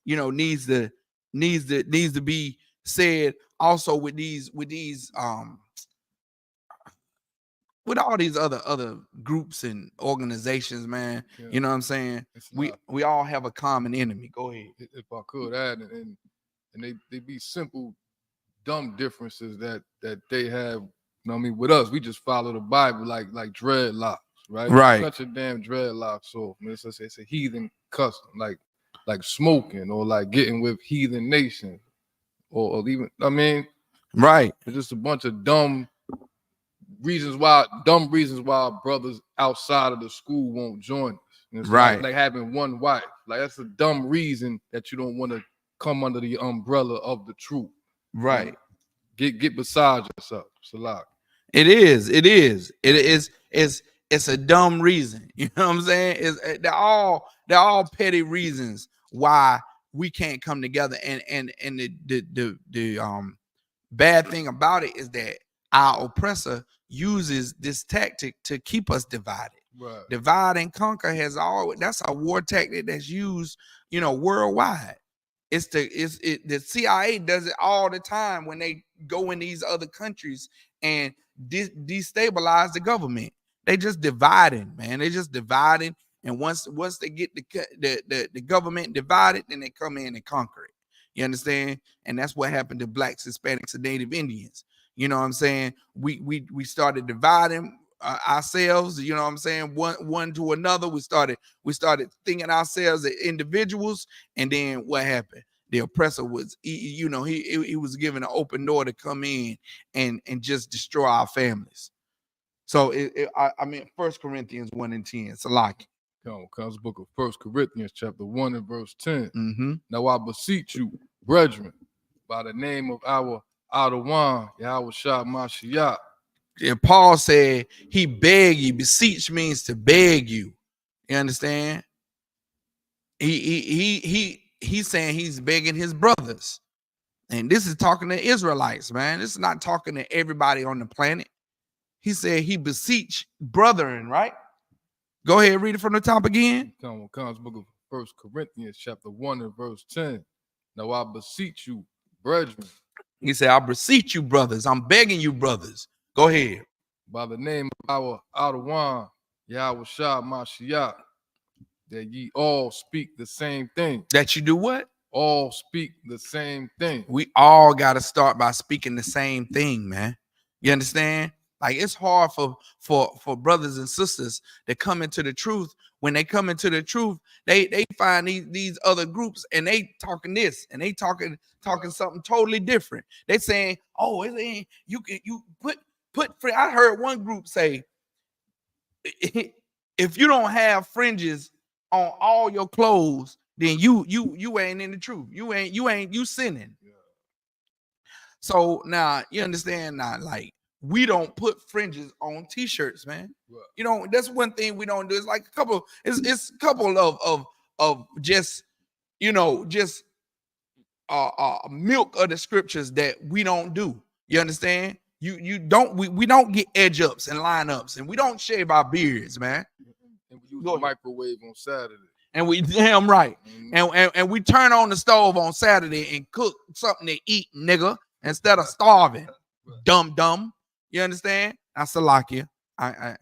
S19: you know needs to be said also with all these other groups and organizations, man.
S20: Yeah.
S19: You know what I'm saying? We all have a common enemy. Go ahead.
S20: If I could add, and they be simple, dumb differences that they have. You know what I mean? With us, we just follow the Bible like dreadlocks, right?
S19: Right.
S20: Cut your damn dreadlocks off. Man, it's a heathen custom, like smoking or like getting with heathen nations, or even
S19: right.
S20: It's just a bunch of dumb reasons why brothers outside of the school won't join us. And it's
S19: Right.
S20: like having one wife. Like that's a dumb reason that you don't want to come under the umbrella of the truth.
S19: Right.
S20: Get beside yourself. Salak.
S19: It's a dumb reason. You know what I'm saying? They're all petty reasons why we can't come together. And the bad thing about it is that our oppressor uses this tactic to keep us divided.
S20: Right.
S19: Divide and conquer that's a war tactic that's used, you know, worldwide. The CIA does it all the time when they go in these other countries and destabilize the government. They just dividing, man. They just dividing, and once they get the government divided, then they come in and conquer it. You understand? And that's what happened to blacks, Hispanics, and Native Indians. You know what I'm saying? We started dividing ourselves. You know what I'm saying? One to another. We started thinking ourselves as individuals, and then what happened? The oppressor was, he was given an open door to come in and just destroy our families. So I mean, 1 Corinthians 1:10. It's a lock.
S20: Comes the book of 1 Corinthians chapter 1 and verse 10.
S19: Mm-hmm.
S20: Now I beseech you, brethren, by the name of our Adawan, Yahweh Shah Mashiach.
S19: And Paul said he begged you. Beseech means to beg you. You understand? He's saying he's begging his brothers. And this is talking to Israelites, man. This is not talking to everybody on the planet. He said he beseech brethren, right? Go ahead, read it from the top again.
S20: Comes book of 1 Corinthians chapter 1 and verse 10. Now I beseech you, brethren.
S19: He said, I beseech you, brothers. I'm begging you, brothers. Go ahead.
S20: By the name of our Adawan, Yahweh Shah Mashiach, that ye all speak the same thing.
S19: That you do what?
S20: All speak the same thing.
S19: We all got to start by speaking the same thing, man. You understand? Like, it's hard for brothers and sisters to come into the truth. When they come into the truth, they find these other groups and they talking this and they talking something totally different. They saying, oh, you put. I heard one group say, if you don't have fringes on all your clothes, then you ain't in the truth. You sinning. Yeah. So now you understand now, like, we don't put fringes on t-shirts, man. Right. You know, that's one thing we don't do. It's like it's a couple of just, you know, just milk of the scriptures that we don't do. You understand? We don't get edge ups and lineups, and we don't shave our beards, man.
S20: And we use the microwave on Saturday.
S19: And we damn right. Mm-hmm. And we turn on the stove on Saturday and cook something to eat, nigga, instead of starving. Right. Dumb. You understand? I salakia. I'm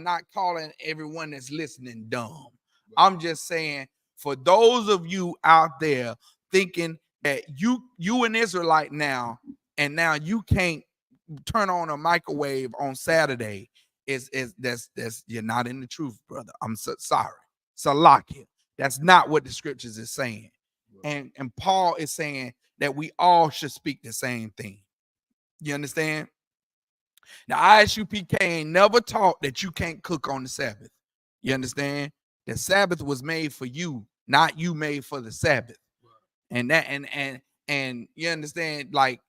S19: not calling everyone that's listening dumb. Right. I'm just saying, for those of you out there thinking that you an Israelite now, and now you can't turn on a microwave on Saturday, that's you're not in the truth, brother. I'm sorry. Salakia. That's not what the scriptures is saying. Right. And Paul is saying that we all should speak the same thing. You understand? The ISUPK ain't never taught that you can't cook on the Sabbath. You understand? The Sabbath was made for you, not you made for the Sabbath. Right. And that and you understand, like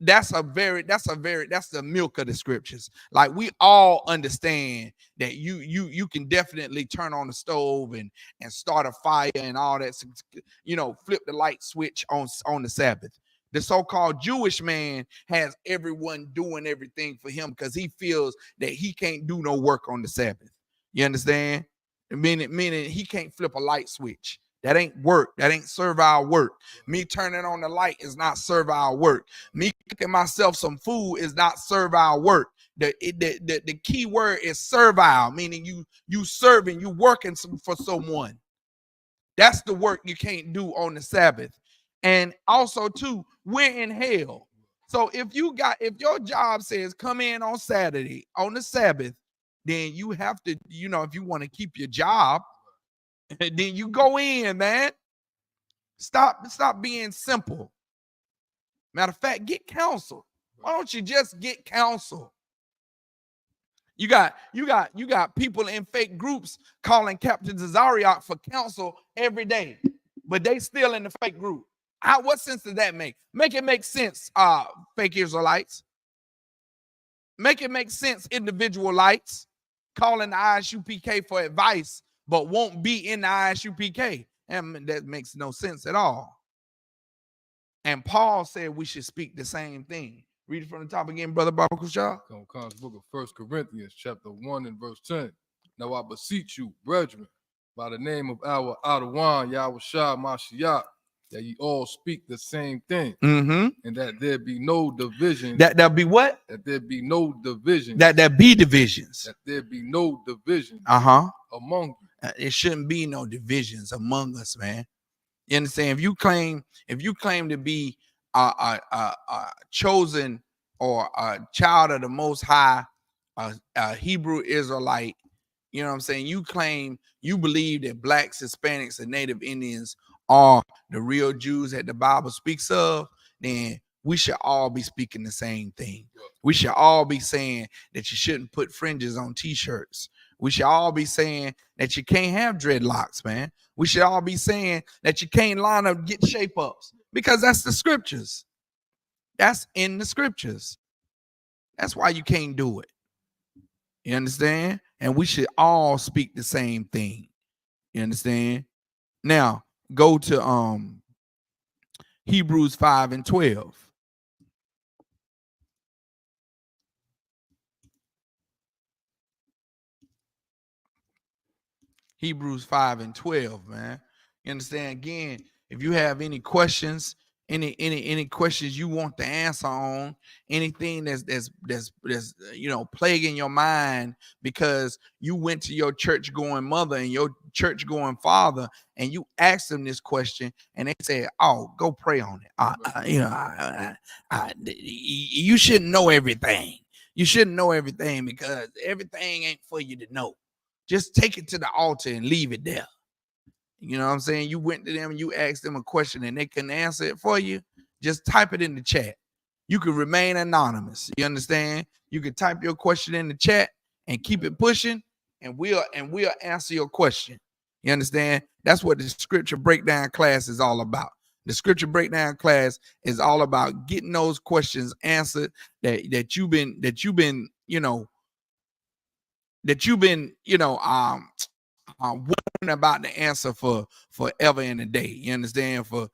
S19: that's the milk of the scriptures. Like, we all understand that you can definitely turn on the stove and start a fire and all that, flip the light switch on the Sabbath. The so-called Jewish man has everyone doing everything for him because he feels that he can't do no work on the Sabbath. You understand? Meaning he can't flip a light switch. That ain't work. That ain't servile work. Me turning on the light is not servile work. Me cooking myself some food is not servile work. The key word is servile, meaning you serving, you working for someone. That's the work you can't do on the Sabbath. And also, too, we're in hell. So if your job says come in on Saturday on the Sabbath, then you have to, if you want to keep your job, then you go in, man. Stop being simple. Matter of fact, get counsel. Why don't you just get counsel? You got people in fake groups calling Captain Zariak for counsel every day, but they still in the fake group. What sense does that make? Make it make sense, fake Israelites. Make it make sense, individual lights, calling the ISUPK for advice, but won't be in the ISUPK. And that makes no sense at all. And Paul said we should speak the same thing. Read it from the top again, Brother Baruch Shah.
S20: Comes book of 1 Corinthians, chapter 1 and verse 10. Now I beseech you, brethren, by the name of our Adawan, Yahushua Mashiach, that ye all speak the same thing, and that there be no division.
S19: That there be what?
S20: That there be no division.
S19: That there be divisions.
S20: That there be no division among you.
S19: It shouldn't be no divisions among us, man. You understand? If you claim to be a chosen or a child of the Most High, a Hebrew Israelite, you know what I'm saying? You believe that blacks, Hispanics, and Native Indians are the real Jews that the Bible speaks of, then we should all be speaking the same thing. We should all be saying that you shouldn't put fringes on t-shirts. We should all be saying that you can't have dreadlocks, man. We should all be saying that you can't line up, get shape ups, because that's the scriptures. That's in the scriptures. That's why you can't do it. You understand? And we should all speak the same thing. You understand? Now, go to Hebrews 5 and 12. Hebrews 5 and 12, man. You understand? Again, if you have any questions, any questions you want the answer on, anything that's plaguing your mind because you went to your church going mother and your church going father and you asked them this question and they said, "Oh, go pray on it." You shouldn't know everything. You shouldn't know everything because everything ain't for you to know. Just take it to the altar and leave it there. You know what I'm saying? You went to them and you asked them a question and they couldn't answer it for you. Just type it in the chat. You can remain anonymous. You understand? You can type your question in the chat and keep it pushing, and we'll answer your question. You understand? That's what the scripture breakdown class is all about. The scripture breakdown class is all about getting those questions answered that you've been wondering about the answer for forever and a day. You understand? For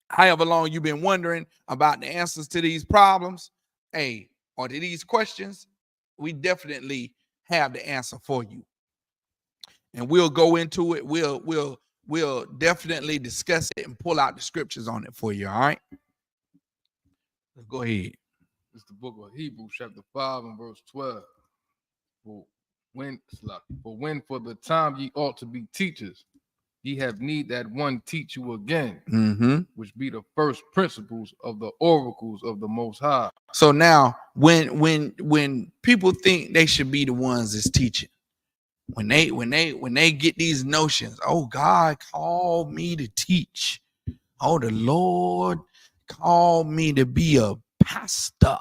S19: however long you've been wondering about the answers to these problems, or to these questions, we definitely have the answer for you. And we'll go into it. We'll definitely discuss it and pull out the scriptures on it for you. All right. Let's go ahead.
S20: It's the book of Hebrews, chapter 5 and verse 12. For when for the time ye ought to be teachers, ye have need that one teach you again, which be the first principles of the oracles of the Most High.
S19: So now, when people think they should be the ones that's teaching, when they get these notions, oh, God called me to teach, oh, the Lord called me to be a pastor.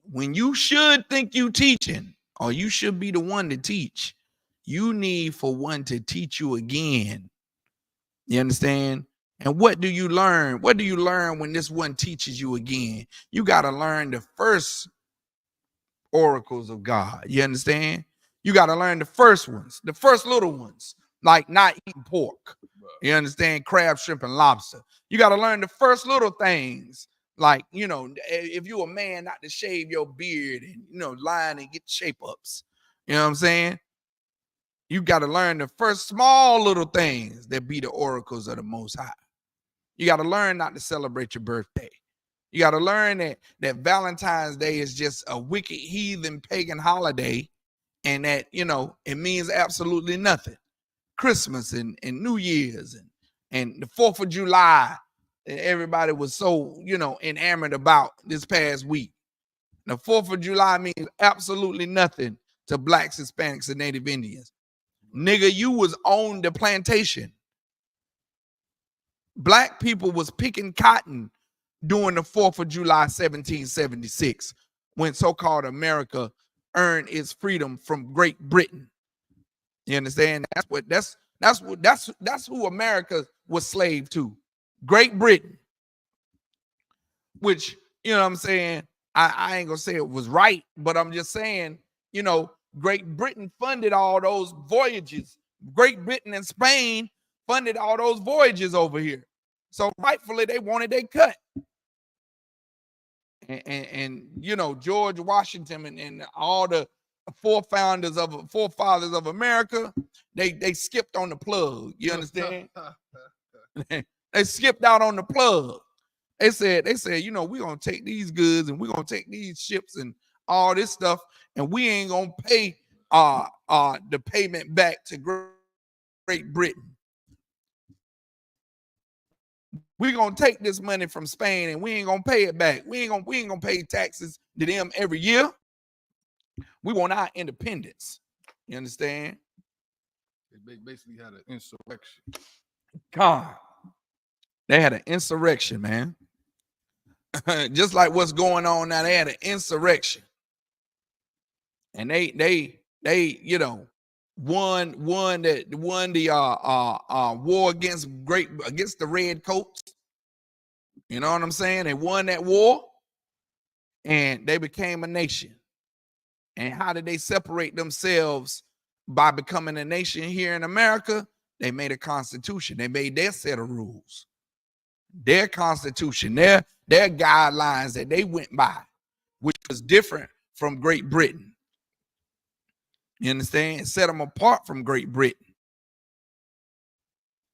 S19: When you should think you teaching, or you should be the one to teach, you need for one to teach you again. You understand? And what do you learn? What do you learn when this one teaches you again? You got to learn the first oracles of God. You understand? You got to learn the first ones, the first little ones, like not eating pork. You understand? Crab, shrimp, and lobster. You got to learn the first little things, like, you know, if you're a man, not to shave your beard and, you know, line and get shape ups. You know what I'm saying? You got to learn the first small little things that be the oracles of the Most High. You got to learn not to celebrate your birthday. You got to learn that Valentine's Day is just a wicked heathen pagan holiday, and that, you know, it means absolutely nothing. Christmas and New Year's and the 4th of July that everybody was so, you know, enamored about this past week. The 4th of July means absolutely nothing to blacks, Hispanics, and Native Indians. Nigga, you was on the plantation. Black people was picking cotton during the 4th of July, 1776, when so-called America earned its freedom from Great Britain. You understand? That's who America was slave to. Great Britain. Which, you know what I'm saying? I ain't gonna say it was right, but I'm just saying, you know, Great Britain funded all those voyages. Great Britain and Spain funded all those voyages over here. So rightfully they wanted their cut. And you know, George Washington and all the forefathers of America, they skipped on the plug. You understand? They skipped out on the plug. They said, you know, we're gonna take these goods and we're gonna take these ships and all this stuff, and we ain't gonna pay the payment back to Great Britain. We're gonna take this money from Spain and we ain't gonna pay it back. We ain't gonna pay taxes to them every year. We want our independence. You understand?
S20: They basically had an insurrection.
S19: God, they had an insurrection, man. Just like what's going on now, they had an insurrection, and they you know won the war against the red coats. You know what I'm saying? They won that war, and they became a nation. And how did they separate themselves by becoming a nation here in America? They made a constitution. They made their set of rules, their constitution, their guidelines that they went by, which was different from Great Britain. You understand? It set them apart from Great Britain.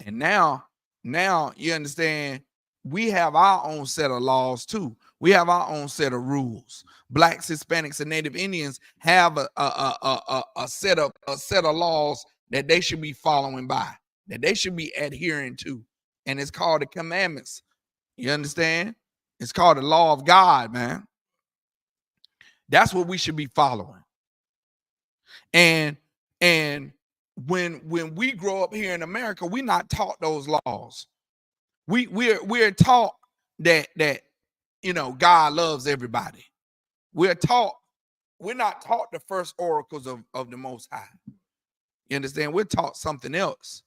S19: And now you understand, we have our own set of laws too. We have our own set of rules. Blacks, Hispanics, and Native Indians have a set of laws that they should be following by, that they should be adhering to. And it's called the commandments. You understand? It's called the law of God, man. That's what we should be following. And when we grow up here in America, we're not taught those laws. We're taught that you know, God loves everybody. We're not taught the first oracles of the Most High. You understand? We're taught something else.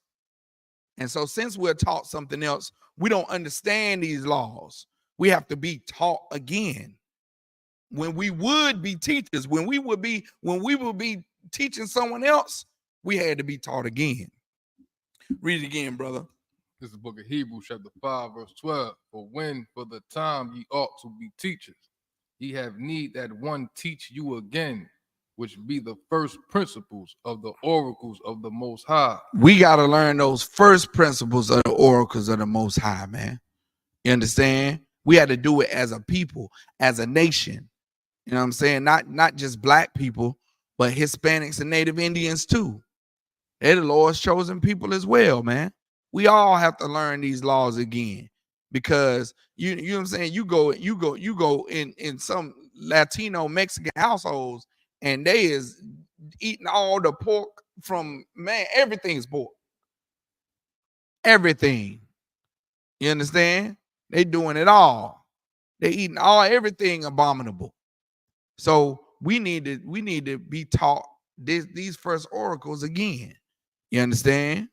S19: And so since we're taught something else, we don't understand these laws. We have to be taught again. When we would be teachers, when we would be teaching someone else, we had to be taught again. Read it again, brother.
S20: This is the book of Hebrews, chapter 5, verse 12. For the time ye ought to be teachers, ye have need that one teach you again, which be the first principles of the oracles of the Most High. We
S19: got to learn those first principles of the oracles of the Most High, man. You understand? We had to do it as a people, as a nation. You know what I'm saying? Not just black people, but Hispanics and Native Indians too. They're the Lord's chosen people as well, man. We all have to learn these laws again, because you know what I'm saying? You go in some Latino Mexican households, and they is eating all the pork from, man, everything's pork. Everything. You understand? They doing it all. They eating everything abominable. So we need to be taught these first oracles again. You understand?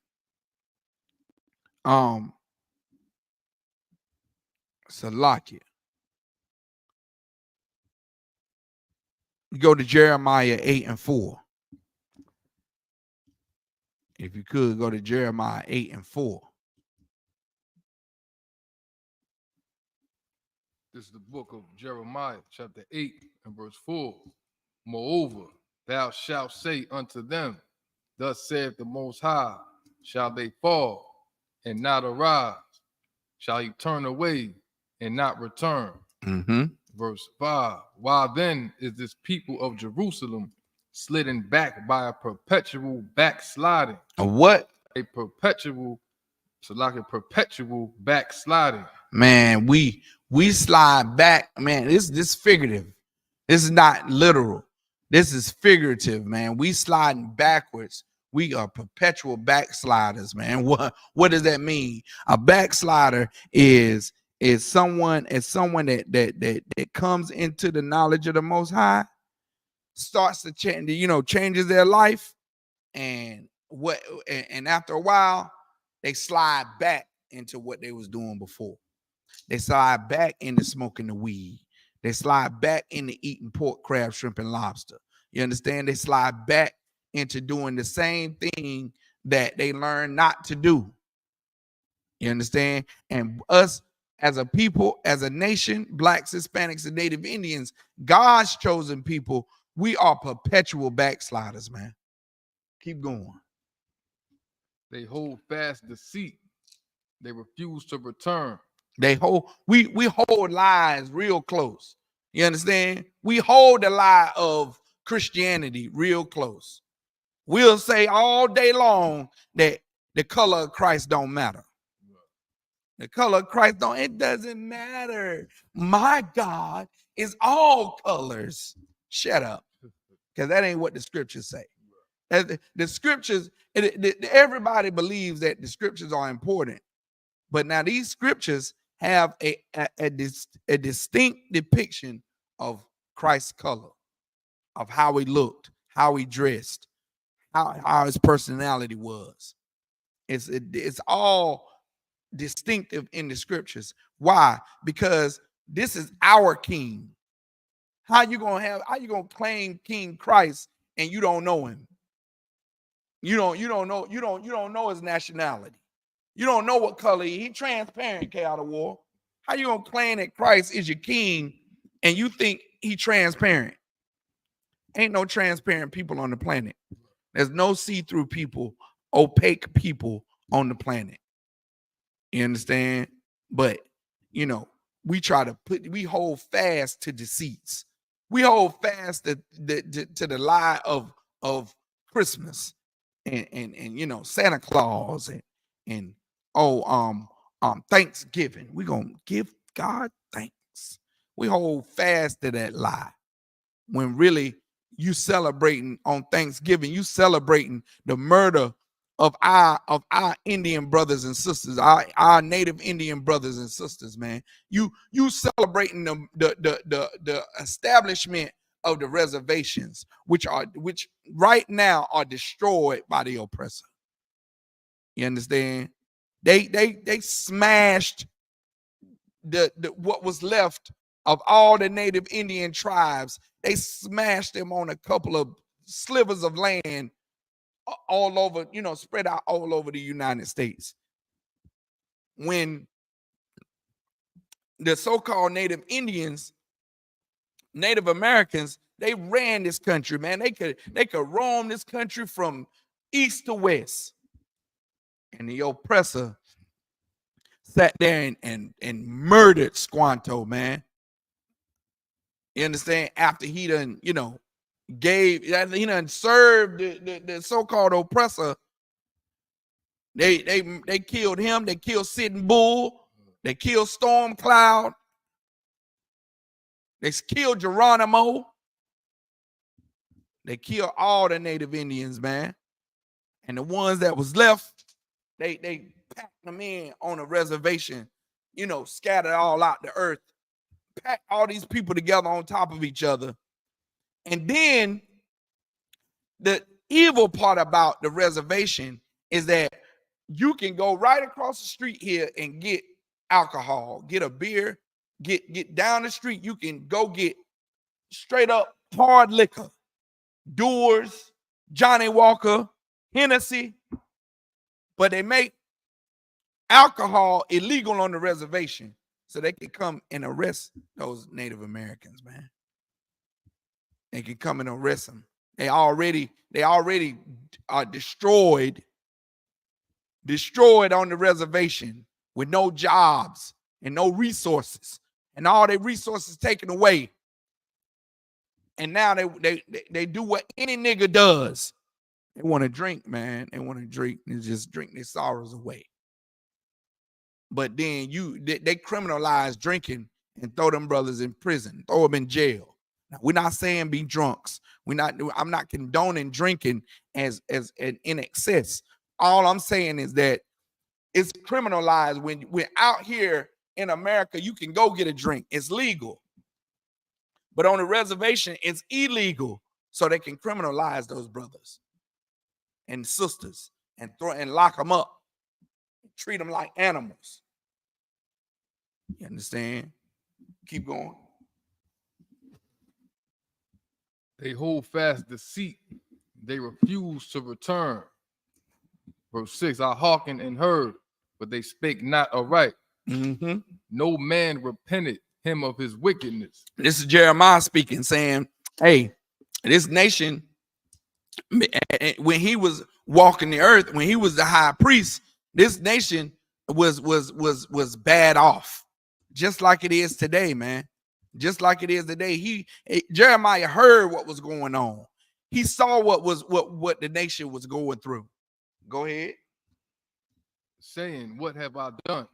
S19: Salakia. You go to Jeremiah 8 and 4. If you could go to Jeremiah 8 and 4.
S20: This is the book of Jeremiah, chapter 8 and verse 4. Moreover, thou shalt say unto them, thus saith the Most High, shall they fall and not arise? Shall he turn away and not return?
S19: Mm-hmm.
S20: Verse 5. Why then is this people of Jerusalem slidden back by a perpetual backsliding?
S19: A what?
S20: A perpetual, so like a perpetual backsliding.
S19: Man, we slide back. Man, this figurative. This is not literal. This is figurative, man. We sliding backwards. We are perpetual backsliders, man. What does that mean? A backslider is someone that comes into the knowledge of the Most High, starts to change, changes their life, and after a while, they slide back into what they was doing before. They slide back into smoking the weed. They slide back into eating pork, crab, shrimp, and lobster. You understand? They slide back into doing the same thing that they learned not to do. You understand? And us as a people, as a nation, blacks, Hispanics, and Native Indians, God's chosen people, we are perpetual backsliders, man. Keep going.
S20: They hold fast deceit. They refuse to return.
S19: We hold lies real close. You understand? We hold the lie of Christianity real close. We'll say all day long that the color of Christ don't matter. The color of Christ it doesn't matter. My God is all colors. Shut up. Because that ain't what the scriptures say. The scriptures, everybody believes that the scriptures are important. But now these scriptures have a distinct depiction of Christ's color, of how he looked, how he dressed, how his personality was. It's all distinctive in the scriptures. Why? Because this is our king. How you gonna claim King Christ and you don't know him? You don't know his nationality. You don't know what color he transparent, K out of war. How you gonna claim that Christ is your king and you think he transparent? Ain't no transparent people on the planet. There's no see-through people, opaque people on the planet. You understand? But we hold fast to deceits. We hold fast to the lie of Christmas and Santa Claus and Thanksgiving. We're gonna give God thanks. We hold fast to that lie. When really you celebrating on Thanksgiving, you celebrating the murder of our Indian brothers and sisters, our Native Indian brothers and sisters, man. You celebrating the establishment of the reservations, which right now are destroyed by the oppressor. You understand? They smashed the what was left of all the Native Indian tribes. They smashed them on a couple of slivers of land all over, spread out all over the United States. When the so-called Native Indians, Native Americans, they ran this country, man. They could roam this country from east to west. And the oppressor sat there and murdered Squanto, man. You understand? After he done, after he done served the so-called oppressor, they killed him. They killed Sitting Bull. They killed Storm Cloud. They killed Geronimo. They killed all the Native Indians, man. And the ones that was left, they packed them in on a reservation, scattered all out the earth, packed all these people together on top of each other. And then the evil part about the reservation is that you can go right across the street here and get alcohol, get a beer, get down the street, you can go get straight up hard liquor, Thurs, Johnny Walker, Hennessy, but they make alcohol illegal on the reservation so they can come and arrest those Native Americans, man. They can come and arrest them. They already are destroyed on the reservation with no jobs and no resources, and all their resources taken away. And now they do what any nigga does. They want to drink, man. They want to drink and just drink their sorrows away. But then they criminalize drinking and throw them brothers in prison, throw them in jail. Now, we're not saying be drunks. I'm not condoning drinking as in excess. All I'm saying is that it's criminalized when we're out here in America. You can go get a drink. It's legal. But on the reservation, it's illegal. So they can criminalize those brothers and sisters and lock them up, treat them like animals. You understand? Keep going.
S20: They hold fast deceit. They refuse to return. Verse 6, I hearkened and heard, but they spake not aright.
S19: Mm-hmm.
S20: No man repented him of his wickedness.
S19: This is Jeremiah speaking, saying, hey, this nation, when he was walking the earth, when he was the high priest, this nation was bad off, just like it is today, man. Just like it is today. Jeremiah heard what was going on. He saw what the nation was going through. Go ahead.
S20: Saying, what have I done?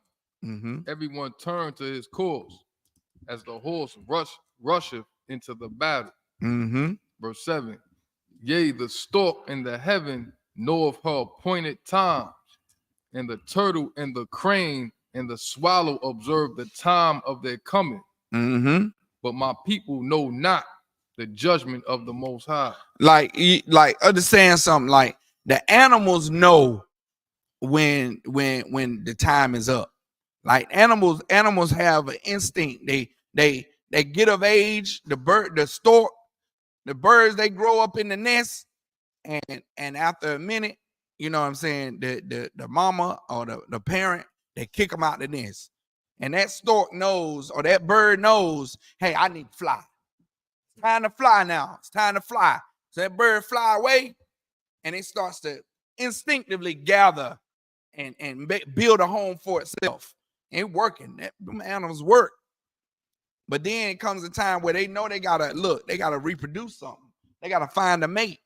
S19: Mm-hmm.
S20: Everyone turned to his course, as the horse rusheth into the battle.
S19: Mm-hmm.
S20: Verse 7, yea, the stork in the heaven knoweth her appointed times, and the turtle and the crane and the swallow observe the time of their coming.
S19: Mm-hmm.
S20: But my people know not the judgment of the Most High.
S19: Like understand something. Like the animals know when the time is up. Like animals have an instinct. They get of age. The stork, the birds, they grow up in the nest, and after a minute, you know what I'm saying, the mama or the parent, they kick them out the nest. And that stork knows, or that bird knows, hey, I need to fly. It's time to fly now. It's time to fly. So that bird fly away, and it starts to instinctively gather and build a home for itself. Ain't working. Them animals work. But then it comes a time where they know they gotta reproduce something. They gotta find a mate.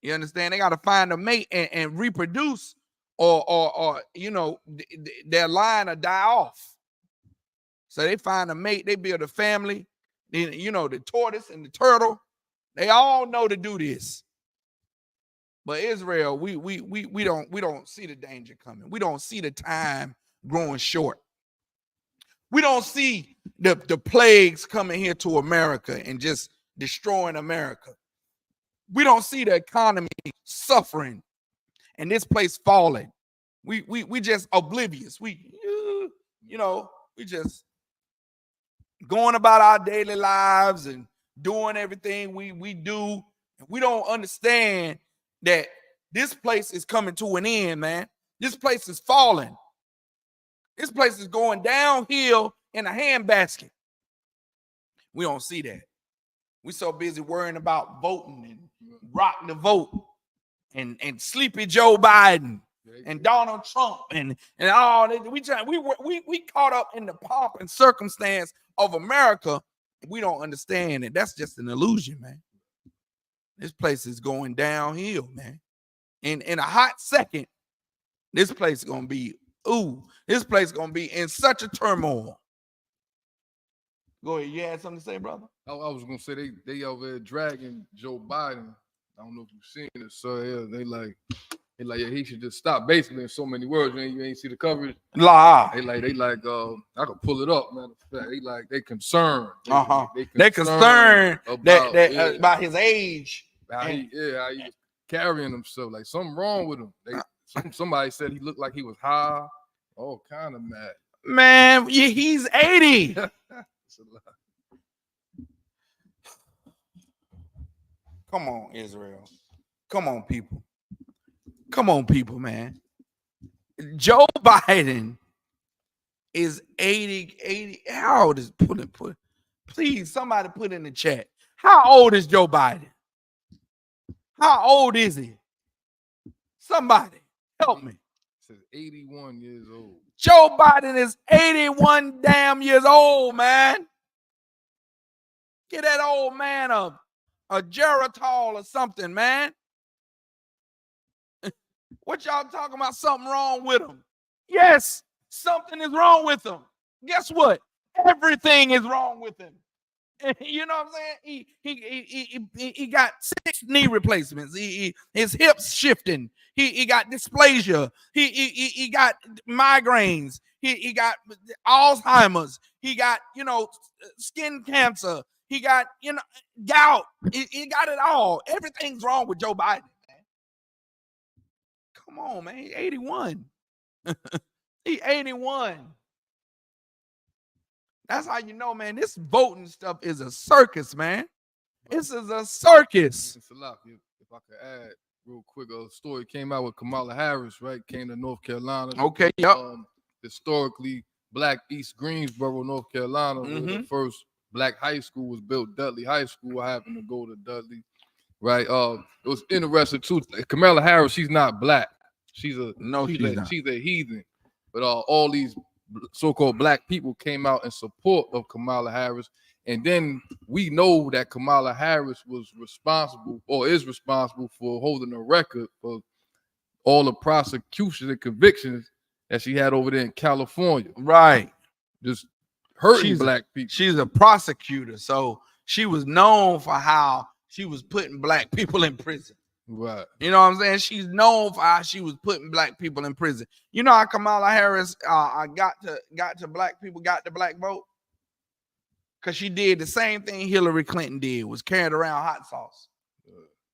S19: You understand? They gotta find a mate and reproduce, or you know, their line will die off. So they find a mate, they build a family. Then, you know, the tortoise and the turtle, they all know to do this. But Israel, we don't see the danger coming. We don't see the time growing short. We don't see the plagues coming here to America and just destroying America. We don't see the economy suffering and this place falling. We just oblivious. We just going about our daily lives and doing everything we do. We don't understand that this place is coming to an end, man. This place is falling. This place is going downhill in a handbasket. We don't see that. We so busy worrying about voting and rocking the vote and sleepy Joe Biden and Donald Trump and all that. We caught up in the pomp and circumstance of America. We don't understand it. That's just an illusion, man. This place is going downhill, man. In a hot second, this place is gonna be, this place is gonna be in such a turmoil. Go ahead. You had something to say, brother?
S20: I was gonna say they over there dragging Joe Biden. I don't know if you've seen it. So yeah, they like yeah, he should just stop. Basically, in so many words, you ain't see the coverage. They like I could pull it up, matter of fact. They concerned.
S19: They concerned about his age.
S20: How he was carrying himself. Like something wrong with him. Somebody said he looked like he was high. All kind of mad.
S19: Man, he's 80. Come on, Israel. Come on, people. Come on, people, man. Joe Biden is 80. How old is put? Please, somebody put in the chat. How old is Joe Biden? How old is he? Somebody help me.
S20: It says 81 years old.
S19: Joe Biden is 81 damn years old, man. Get that old man a Geritol or something, man. What y'all talking about? Something wrong with him? Yes, something is wrong with him. Guess what? Everything is wrong with him. You know what I'm saying? He got 6 knee replacements. His hips shifting. He got dysplasia. He got migraines. He got Alzheimer's. He got, skin cancer. He got, gout. He got it all. Everything's wrong with Joe Biden, man. Come on, man. He's 81. He's 81. That's how you know, man. This voting stuff is a circus, man. This is a circus.
S20: Salak, if I could add real quick, a story came out with Kamala Harris, right? Came to North Carolina.
S19: Okay, yep.
S20: Historically, Black East Greensboro, North Carolina, where the first Black high school was built, Dudley High School. I happened to go to Dudley, right? It was interesting too. Kamala Harris, she's not Black. She's a heathen. But all these so-called Black people came out in support of Kamala Harris. And then we know that Kamala Harris was responsible or is responsible for holding a record for all the prosecutions and convictions that she had over there in California.
S19: Right.
S20: Just hurting Black people.
S19: She's a prosecutor. So she was known for how she was putting Black people in prison.
S20: Right.
S19: You know what I'm saying? She's known for how she was putting Black people in prison. You know how Kamala Harris got to Black people, got the Black vote? Because she did the same thing Hillary Clinton did, was carrying around hot sauce.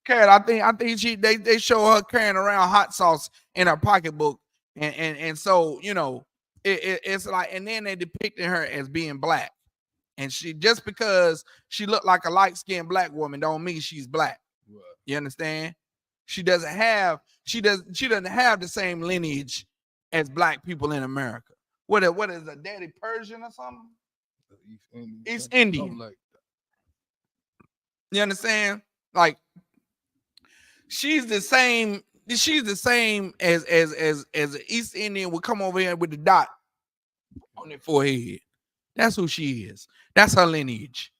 S19: I think they show her carrying around hot sauce in her pocketbook. And so, it's like, and then they depicted her as being Black. And she, just because she looked like a light-skinned Black woman don't mean she's Black. Right. You understand? She doesn't have the same lineage as Black people in America. What is a daddy Persian or something? East Indian. Like that. You understand? Like, she's the same as an East Indian would come over here with the dot on their forehead. That's who she is. That's her lineage.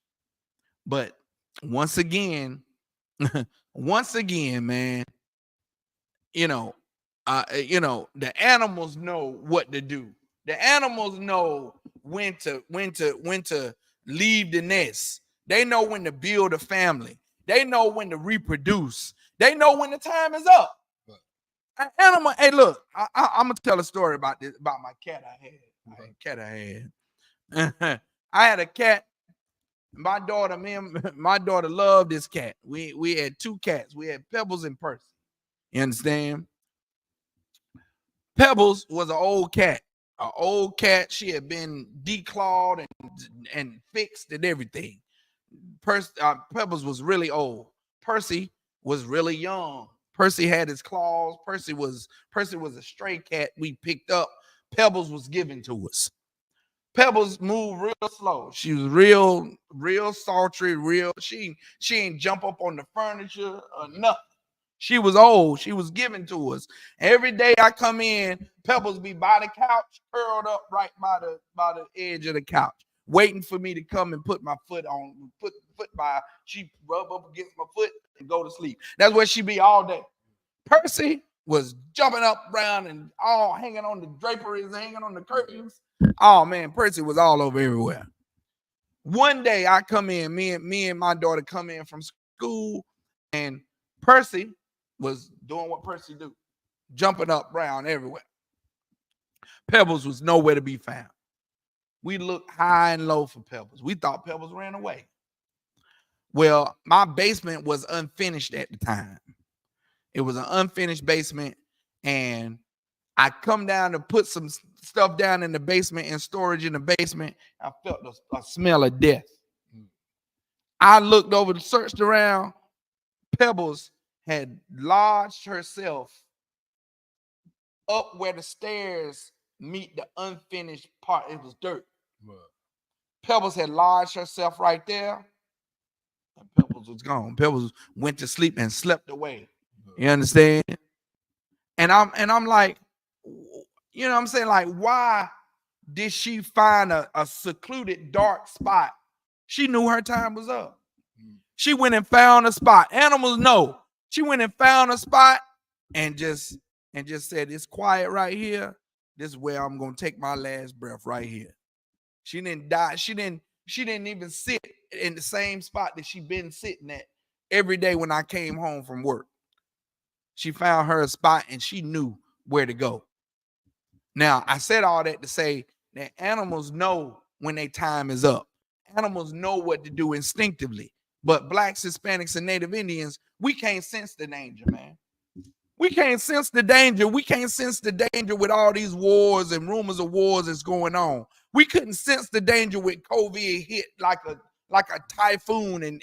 S19: But once again, man, the animals know what to do. The animals know when to leave the nest. They know when to build a family. They know when to reproduce. They know when the time is up. An animal. Hey, look, I'm gonna tell a story about my cat I had. I had a cat. My daughter loved this cat. We had 2 cats. We had Pebbles and Percy. You understand? Pebbles was an old cat. She had been declawed and fixed and everything. Pebbles was really old. Percy was really young. Percy had his claws. Percy was a stray cat we picked up. Pebbles was given to us. Pebbles moved real slow. She was real sultry, she ain't jump up on the furniture or nothing. She was old. She was given to us. Every day I come in, Pebbles be by the couch, curled up right by the edge of the couch, waiting for me to come and put my foot on, she rub up against my foot and go to sleep. That's where she be all day. Percy was jumping up around and all hanging on the draperies, hanging on the curtains. Oh man, Percy was all over everywhere. One day I come in, me and my daughter come in from school, and Percy was doing what Percy do, jumping up around everywhere. Pebbles was nowhere to be found. We looked high and low for Pebbles. We thought Pebbles ran away. Well, my basement was unfinished at the time. It was an unfinished basement, and I come down to put some stuff down in the basement and storage in the basement. I felt a smell of death. I looked over, searched around. Pebbles had lodged herself up where the stairs meet the unfinished part. It was dirt. Right. Pebbles had lodged herself right there. And Pebbles was gone. Pebbles went to sleep and slept away. You understand? And I'm like, you know what I'm saying? Like, why did she find a secluded dark spot? She knew her time was up. She went and found a spot. Animals know. She went and found a spot and just said, it's quiet right here. This is where I'm gonna take my last breath right here. She didn't die. She didn't even sit in the same spot that she been sitting at every day when I came home from work. She found her a spot and she knew where to go. Now, I said all that to say that animals know when their time is up. Animals know what to do instinctively. But blacks, Hispanics, and Native Indians, we can't sense the danger, man. We can't sense the danger. We can't sense the danger with all these wars and rumors of wars that's going on. We couldn't sense the danger with COVID hit like a typhoon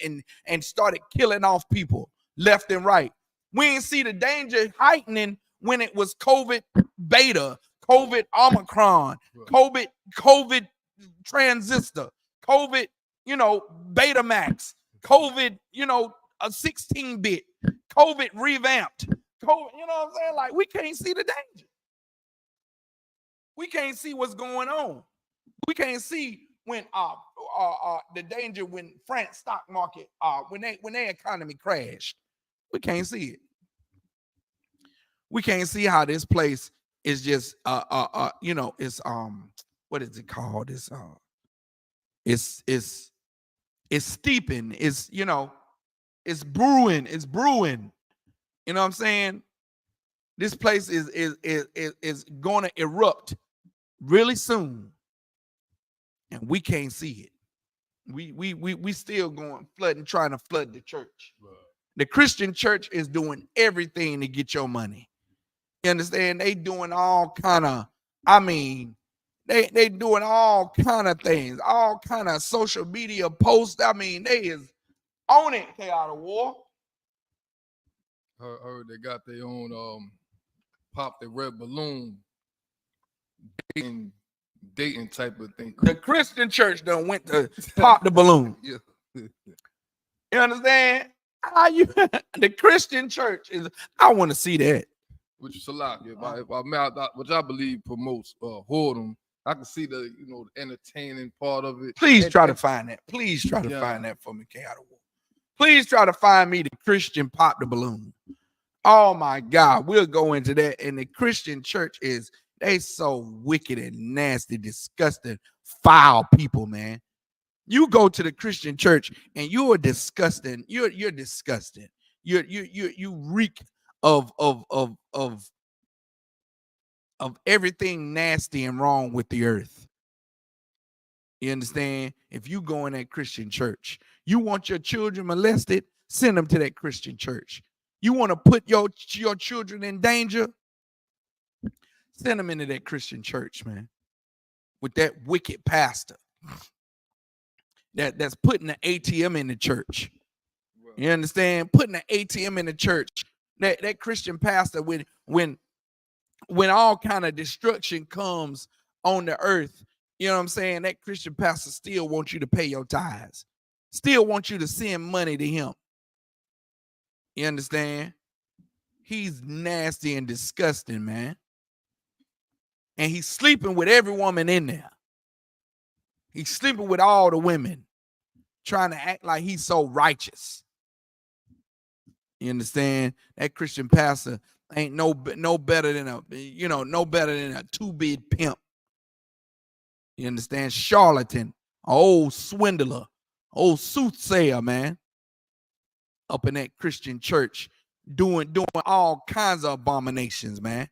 S19: and started killing off people left and right. We didn't see the danger heightening when it was COVID beta, COVID Omicron, COVID transistor, COVID, beta max, COVID, a 16-bit, COVID revamped. COVID, you know what I'm saying? Like, we can't see the danger. We can't see what's going on. We can't see when the danger when France stock market when their economy crashed. We can't see it. We can't see how this place is just it's what is it called? It's steeping. It's it's brewing. It's brewing. You know what I'm saying? This place is going to erupt really soon, and we can't see it. We still going flooding, trying to flood the church. Right. The Christian church is doing everything to get your money. You understand? They doing all kind of. They doing all kind of things, all kind of social media posts. They is on it. Stay out of war.
S20: Heard they got their own pop the red balloon dating type of thing.
S19: The Christian church done went to pop the balloon.
S20: Yeah.
S19: You understand? The Christian church is. I want to see that.
S20: Which is a lot. Which I believe promotes whoredom. I can see the the entertaining part of it.
S19: Please try to find that. Please try to find that for me, K. Out of War. Please try to find me the Christian pop the balloon. Oh my God, we'll go into that. And the Christian church they so wicked and nasty, disgusting, foul people, man. You go to the Christian church and you're disgusting. You're disgusting. You reek of everything nasty and wrong with the earth. You understand? If you go in that Christian church, you want your children molested, send them to that Christian church. You want to put your children in danger, send them into that Christian church, man. With that wicked pastor that's putting the ATM in the church. You understand? Putting the ATM in the church. That Christian pastor, when all kind of destruction comes on the earth, you know what I'm saying? That Christian pastor still wants you to pay your tithes. Still wants you to send money to him. You understand? He's nasty and disgusting, man. And he's sleeping with every woman in there. He's sleeping with all the women, trying to act like he's so righteous. You understand? That Christian pastor ain't no better than a two-bid pimp. You understand? Charlatan, old swindler, old soothsayer, man. Up in that Christian church, doing all kinds of abominations, man.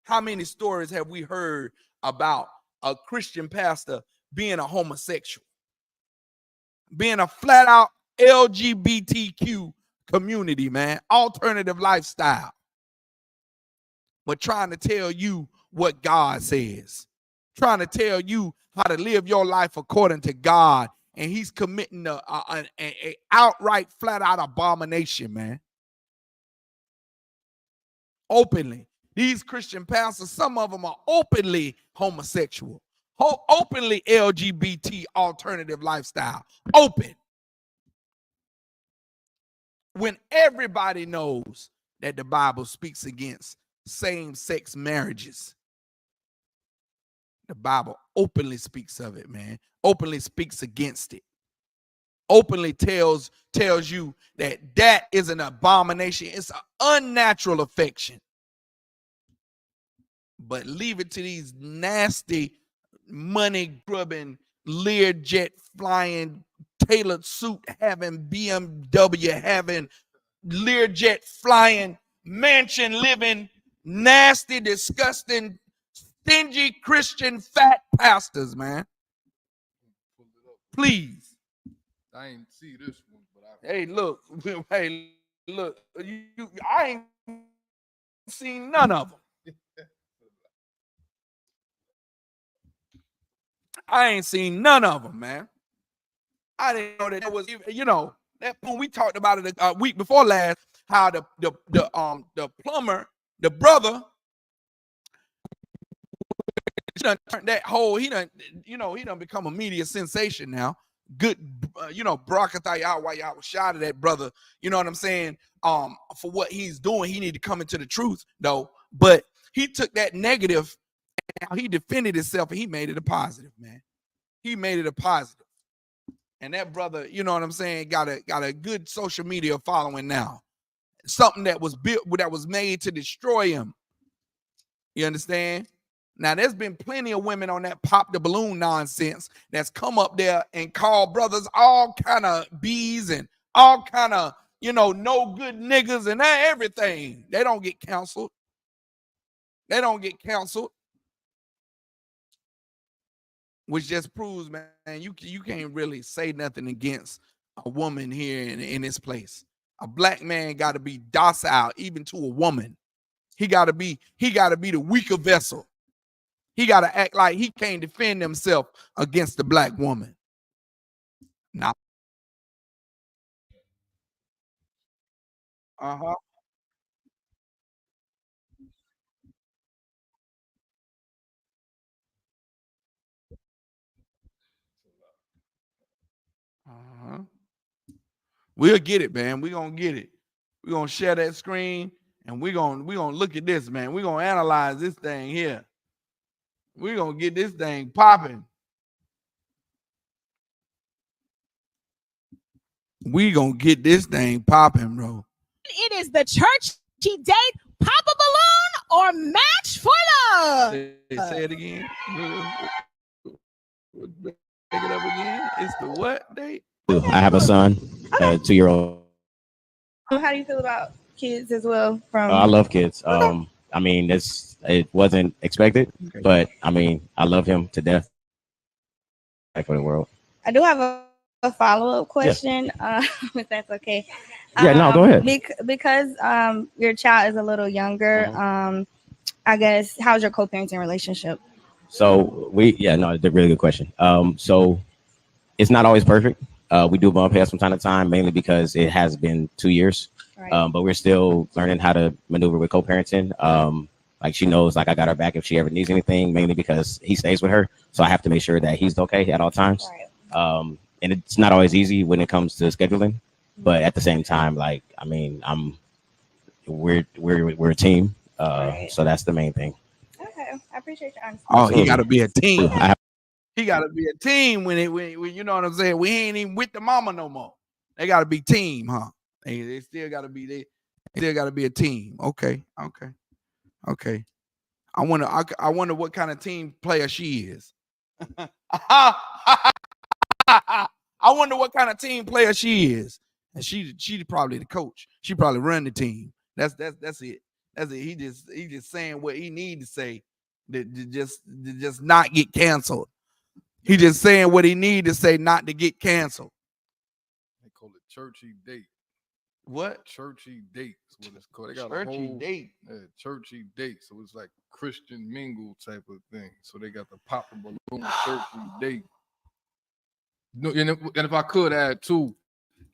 S19: How many stories have we heard about a Christian pastor being a homosexual, being a flat out LGBTQ community, man, alternative lifestyle, but trying to tell you what God says, trying to tell you how to live your life according to God, and he's committing an outright, flat out abomination, man. Openly. These Christian pastors, some of them are openly homosexual, openly LGBT alternative lifestyle, open. When everybody knows that the Bible speaks against same-sex marriages. The Bible openly speaks of it, man. Openly speaks against it. Openly tells you that is an abomination. It's an unnatural affection. But leave it to these nasty, money-grubbing, Learjet flying, tailored suit having, BMW having, Learjet flying, mansion living, nasty, disgusting, stingy Christian fat pastors, man. Please.
S20: I ain't see this one, but
S19: hey, look, I ain't seen none of them. I ain't seen none of them, man. I didn't know that was even, that when we talked about it a week before last, how the plumber, the brother, he done turned that whole, he done become a media sensation now. Good, Brockatha out while y'all was shot at that brother. You know what I'm saying? For what he's doing, he need to come into the truth though. But he took that negative and he defended himself and he made it a positive, man. He made it a positive. And that brother, you know what I'm saying, got a good social media following now. Something that was built, that was made to destroy him. You understand? Now, there's been plenty of women on that pop the balloon nonsense that's come up there and called brothers all kind of bees and all kind of, no good niggas and everything. They don't get counseled. They don't get counseled. Which just proves, man, you can't really say nothing against a woman here in this place. A black man got to be docile even to a woman. He got to be the weaker vessel. He got to act like he can't defend himself against the black woman. Nah. Uh-huh. Uh-huh. We'll get it, man. We're gonna get it. We're gonna share that screen and we're gonna look at this, man. We're gonna analyze this thing here. We're gonna get this thing popping. We gonna get this thing popping, bro.
S2: It is the churchy date, pop a balloon, or match for love.
S19: Say it again. Pick it up again. It's the what date?
S21: I have a son, a 2-year-old.
S22: How do you feel about kids as well?
S21: I love kids. I mean, it wasn't expected, but I mean, I love him to death. For the world.
S22: I do have a follow-up question, if that's okay.
S21: Yeah, no, go ahead.
S22: Because your child is a little younger, I guess, how's your co-parenting relationship?
S21: So it's a really good question. So it's not always perfect. We do bump heads from time to time, mainly because it has been 2 years. Right. But we're still learning how to maneuver with co-parenting. Like she knows, like I got her back if she ever needs anything, mainly because he stays with her. So I have to make sure that he's okay at all times. Right. And it's not always easy when it comes to scheduling, but at the same time, like, I mean, we're a team. Right. So that's the main thing.
S22: Okay. I appreciate your honesty.
S19: Oh, he got to be a team. He got to be a team when you know what I'm saying? We ain't even with the mama no more. They got to be team, huh? They still got to be a team. Okay. I wonder what kind of team player she is. I wonder what kind of team player she is. And she probably the coach. She probably run the team. That's it. That's it. He just saying what he need to say to just not get canceled. He just saying what he need to say not to get canceled.
S20: They call it churchy date.
S19: What?
S20: Churchy dates, what it's called. They got
S19: Churchy
S20: a whole
S19: date.
S20: churchy date. So it's like Christian mingle type of thing. So they got the pop the balloon churchy date. No, and if I could add too,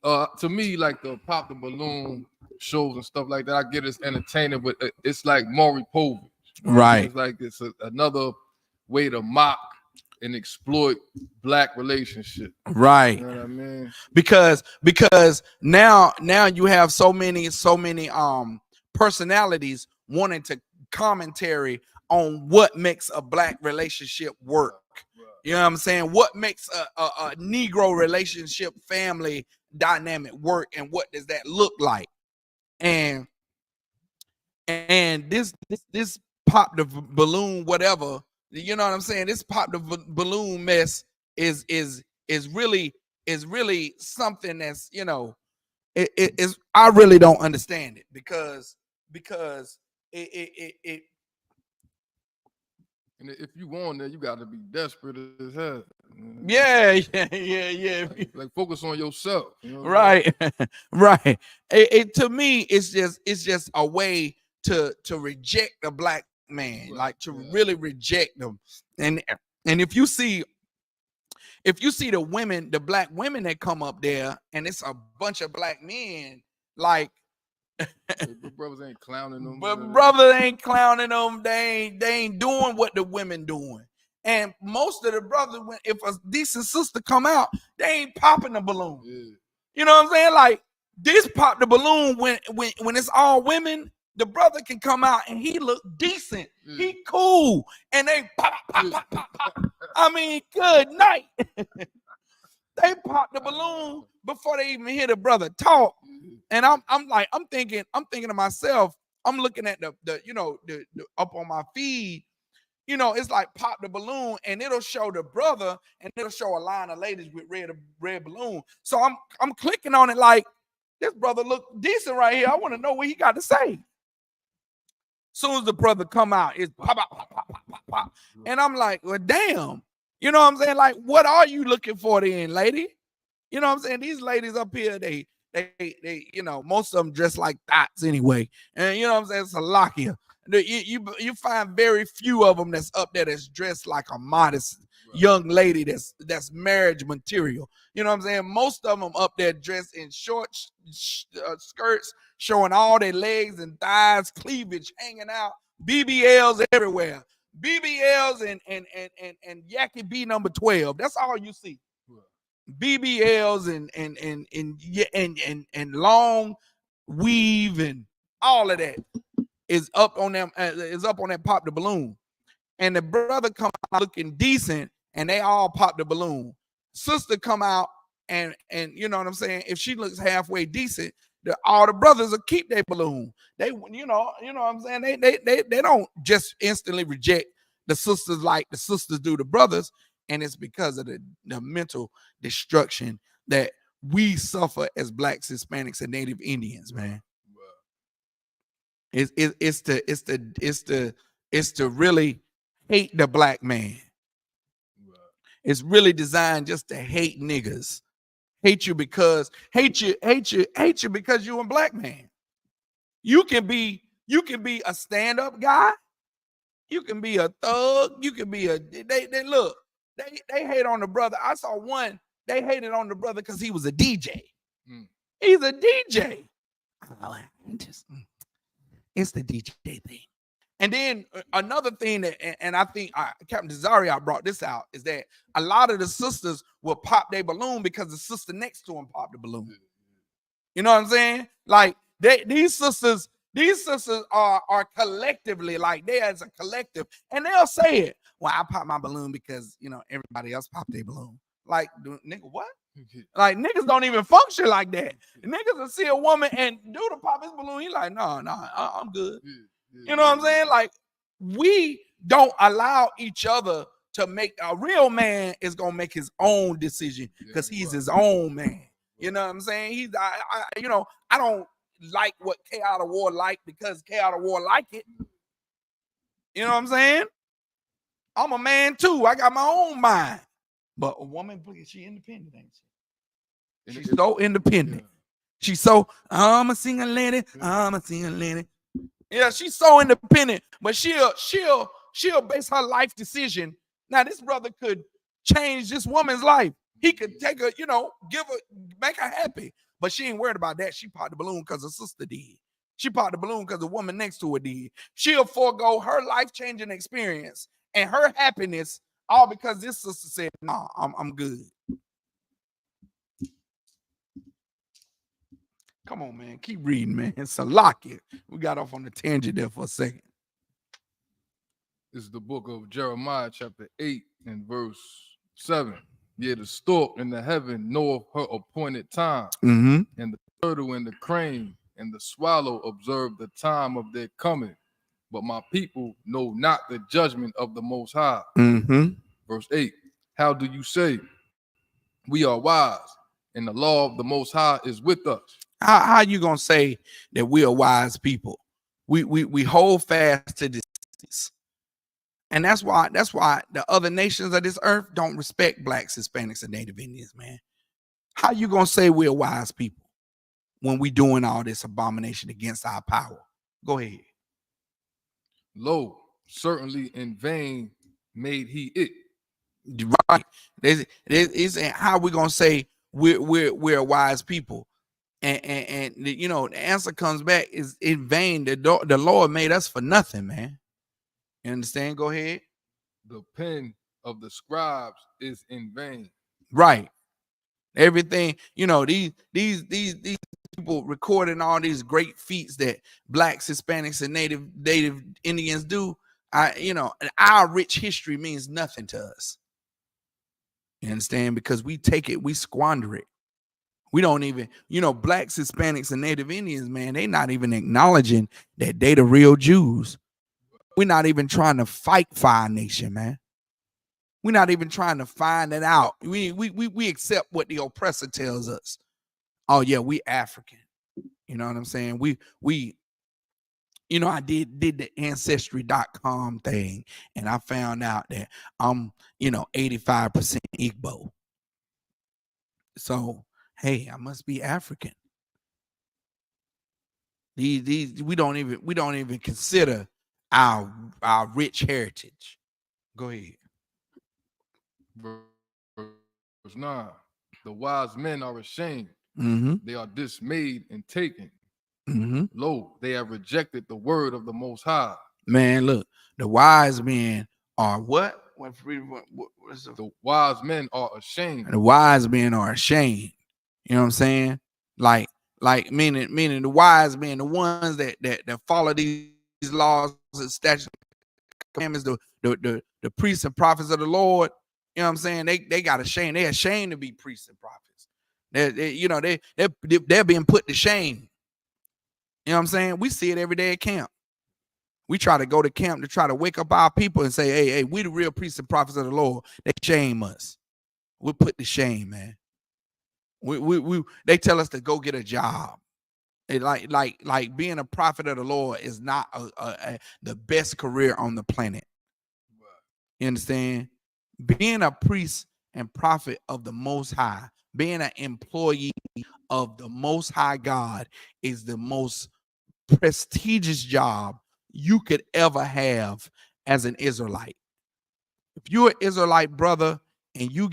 S20: to me, like the pop the balloon shows and stuff like that, I get it's entertaining, but it's like Maury Povich.
S19: Right.
S20: It's like it's another way to mock and exploit black relationship.
S19: Right.
S20: You know what I mean?
S19: Because now you have so many personalities wanting to commentary on what makes a black relationship work. You know what I'm saying? What makes a Negro relationship family dynamic work, and what does that look like? And this pop the balloon, whatever, you know what I'm saying? This pop the balloon mess is really something that's, you know, it is. I really don't understand it because it
S20: And if you want that, you got to be desperate as hell.
S19: yeah.
S20: Like focus on yourself. You know
S19: Right. Right. To me, it's just a way to reject the black man, like to really reject them. And if you see the women, the black women that come up there, and it's a bunch of black men, like
S20: brothers ain't clowning them.
S19: But brother ain't clowning them. They ain't doing what the women doing. And most of the brothers, if a decent sister come out, they ain't popping the balloon.
S20: Yeah.
S19: You know what I'm saying? Like this pop the balloon when it's all women. The brother can come out and he look decent. He cool, and they pop. I mean, good night. They pop the balloon before they even hear the brother talk. And I'm thinking to myself, I'm looking at the up on my feed, you know, it's like pop the balloon and it'll show the brother and it'll show a line of ladies with red balloon. So I'm clicking on it like, this brother look decent right here. I want to know what he got to say. Soon as the brother come out, it's pop, pop, pop, pop, pop, pop. And I'm like, well, damn. You know what I'm saying? Like, what are you looking for then, lady? You know what I'm saying? These ladies up here, they you know, most of them dress like thoughts anyway. And you know what I'm saying? It's a Salakia. You find very few of them that's up there that's dressed like a modest young lady that's marriage material. You know what I'm saying? Most of them up there dressed in short skirts, showing all their legs and thighs, cleavage hanging out, BBLs everywhere. BBLs and Yaki B number 12. That's all you see. BBLs and long weave and all of that is up on them. Is up on that pop the balloon, and the brother come out looking decent, and they all pop the balloon. Sister come out and you know what I'm saying. If she looks halfway decent, all the brothers will keep their balloon. They you know what I'm saying. They don't just instantly reject the sisters like the sisters do the brothers. And it's because of the mental destruction that we suffer as blacks, Hispanics, and Native Indians, man. It's to really hate the black man. It's really designed just to hate niggas. Hate you because you're a black man. You can be a stand-up guy. You can be a thug. You can be they look. They hate on the brother. I saw one. They hated on the brother because he was a DJ. He's a DJ. It's the DJ thing. And then another thing that, and I think Captain Desario brought this out, is that a lot of the sisters will pop their balloon because the sister next to them popped the balloon. You know what I'm saying? Like these sisters are collectively, like they as a collective, and they'll say it. Well, I pop my balloon because, you know, everybody else popped their balloon. Like, nigga, what? Like, niggas don't even function like that. Niggas will see a woman and dude will pop his balloon. He like, no, I'm good. You know what I'm saying? Like, we don't allow each other to make. A real man is gonna make his own decision because he's his own man. You know what I'm saying? I don't like what K Out of War like because K Out of War like it. You know what I'm saying? I'm a man too. I got my own mind. But a woman, she independent, ain't she? She's so independent. She's so, I'm a single lady, I'm a single lady. Yeah, she's so independent, but she'll base her life decision. Now, this brother could change this woman's life. He could take her, give her, make her happy. But she ain't worried about that. She popped the balloon because her sister did. She popped the balloon because the woman next to her did. She'll forego her life-changing experience and her happiness all because this sister said, "Nah, I'm good." Come on, man. Keep reading, man. It's a lock it. We got off on the tangent there for a second.
S20: This is the book of Jeremiah, chapter 8 and verse 7. Yeah, the stork in the heaven knoweth her appointed time, and the turtle and the crane and the swallow observe the time of their coming. But my people know not the judgment of the Most High. Verse 8. How do you say, we are wise, and the law of the Most High is with us?
S19: How you gonna say that we are wise people? We hold fast to this, and that's why the other nations of this earth don't respect blacks, Hispanics, and Native Indians, man. How you gonna say we're wise people when we doing all this abomination against our power? Go ahead.
S20: Lo, certainly in vain made he it.
S19: Right. It's how we gonna say we're wise people. And the answer comes back is in vain. The Lord made us for nothing, man. You understand? Go ahead.
S20: The pen of the scribes is in vain.
S19: Right. Everything, these people recording all these great feats that blacks, Hispanics, and Native Indians do. Our rich history means nothing to us. You understand? Because we take it, we squander it. We don't even, blacks, Hispanics, and Native Indians, man, they not even acknowledging that they the real Jews. We're not even trying to fight for our nation, man. We're not even trying to find it out. We accept what the oppressor tells us. Oh, yeah, we African. You know what I'm saying? I did the ancestry.com thing, and I found out that I'm, 85% Igbo. So, hey, I must be African. These we don't even consider our rich heritage. Go ahead.
S20: Verse 9. The wise men are ashamed. They are dismayed and taken. Lo, they have rejected the word of the Most High.
S19: Man, look, the wise men are what?
S20: The wise men are ashamed.
S19: The wise men are ashamed. You know what I'm saying? Like meaning the wise men, the ones that follow these laws and statutes, commandments, the priests and prophets of the Lord. You know what I'm saying? They got ashamed. They're ashamed to be priests and prophets. They're being put to shame. You know what I'm saying? We see it every day at camp. We try to go to camp to try to wake up our people and say, hey, we the real priests and prophets of the Lord. They shame us. We're put to shame, man. They tell us to go get a job. Like being a prophet of the Lord is not the best career on the planet. You understand? Being a priest and prophet of the Most High, being an employee of the Most High God is the most prestigious job you could ever have as an Israelite. If you're an Israelite brother and you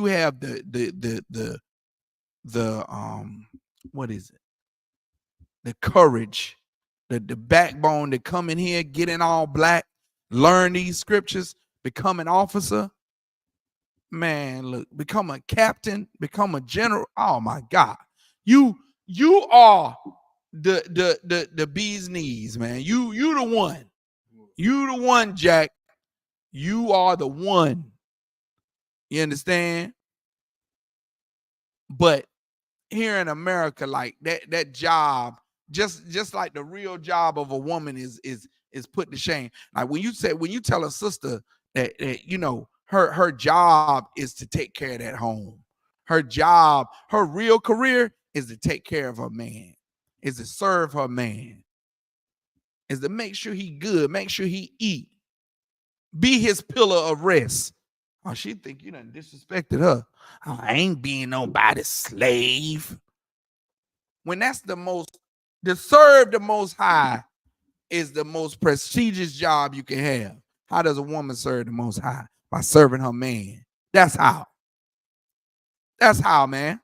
S19: have the what is it? The courage, the backbone to come in here, get in all black, learn these scriptures, become an officer. Man, look, become a captain, become a general. Oh my God. You are the bee's knees, man. You the one. You the one, Jack. You are the one. You understand? But here in America, like that job, just like the real job of a woman is put to shame. Like when you tell a sister that her job is to take care of that home. Her job, her real career is to take care of her man, is to serve her man, is to make sure he good, make sure he eat, be his pillar of rest. Oh, she think you done disrespected her. Oh, I ain't being nobody's slave. when that's the most, to serve the Most High is the most prestigious job you can have. How does a woman serve the Most High? By serving her man. That's how. That's how, man.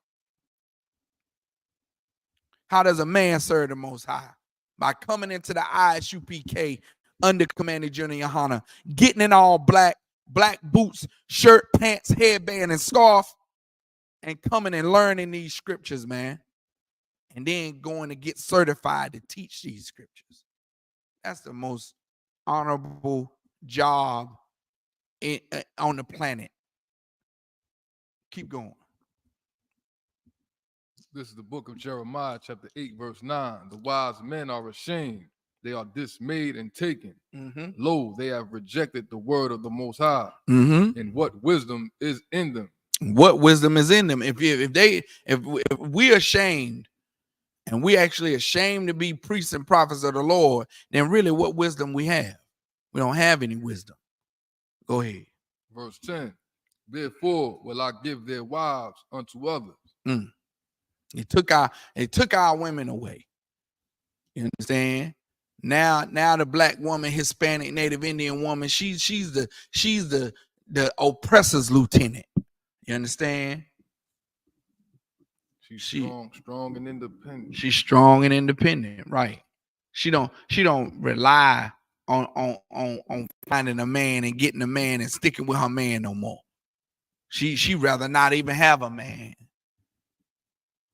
S19: How does a man serve the Most High? By coming into the ISUPK under Commander Junior Yohana, getting in all black boots, shirt, pants, headband, and scarf, and coming and learning these scriptures, man. And then going to get certified to teach these scriptures. That's the most honorable job on the planet. Keep going.
S20: This is the book of Jeremiah, chapter 8, verse 9. The wise men are ashamed. They are dismayed and taken. Lo, they have rejected the word of the Most High. And what wisdom is in them?
S19: What wisdom is in them? If we are ashamed, and we actually ashamed to be priests and prophets of the Lord, then really what wisdom we have? We don't have any wisdom. Go ahead.
S20: Verse 10. Therefore will I give their wives unto others.
S19: They took our women away. You understand? Now the black woman, Hispanic, Native Indian woman, she's the oppressor's lieutenant. You understand?
S20: She's strong and independent.
S19: She's strong and independent, right? She don't rely on finding a man and getting a man and sticking with her man no more. She rather not even have a man.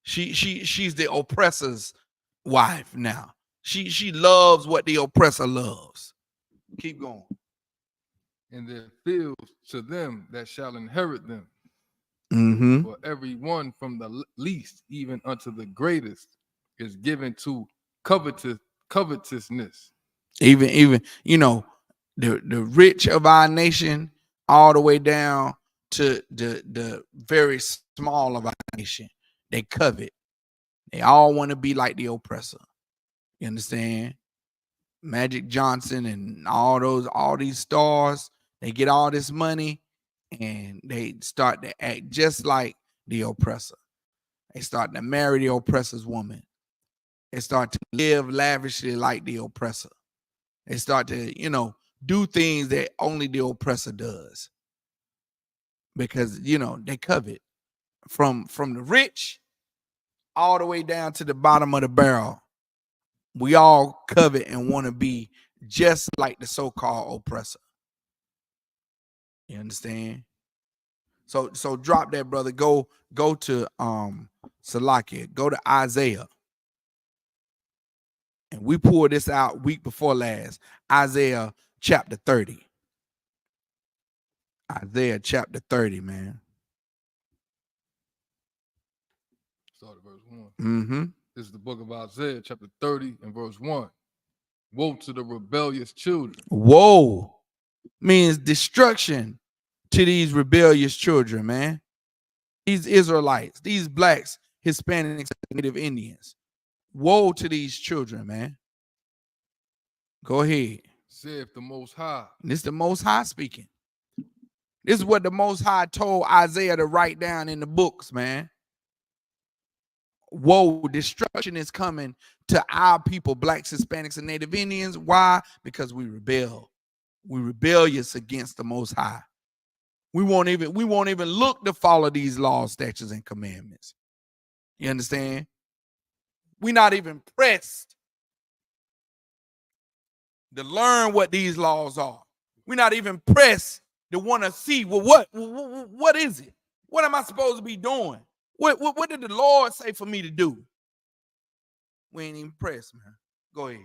S19: She's the oppressor's wife now. She loves what the oppressor loves. Keep going.
S20: And their fields to them that shall inherit them. For every one from the least even unto the greatest is given to covetousness.
S19: Even the rich of our nation, all the way down to the very small of our nation, they covet. They all want to be like the oppressor. You understand? Magic Johnson and all these stars, they get all this money and they start to act just like the oppressor. They start to marry the oppressor's woman. They start to live lavishly like the oppressor. They start to, do things that only the oppressor does. Because, they covet. From the rich all the way down to the bottom of the barrel. We all covet and want to be just like the so-called oppressor. You understand? So drop that, brother. Go to Salakia. Go to Isaiah. And we pulled this out week before last. Isaiah chapter 30. Isaiah chapter 30, man.
S20: Start at verse 1. This is the book of Isaiah, chapter 30 and verse 1. Woe to the rebellious children.
S19: Woe means destruction to these rebellious children, man. These Israelites, these blacks, Hispanics, Native Indians. Woe to these children, man. Go ahead.
S20: Saith the Most High.
S19: This is the Most High speaking. This is what the Most High told Isaiah to write down in the books, man. Woe, destruction is coming to our people, blacks, Hispanics, and Native Indians. Why? Because we rebel. We rebellious against the Most High. We won't even look to follow these laws, statutes, and commandments. You understand? We're not even pressed to learn what these laws are. We're not even pressed to want to see, well, what is it? What am I supposed to be doing? What did the Lord say for me to do? We ain't even pressed, man. Go ahead.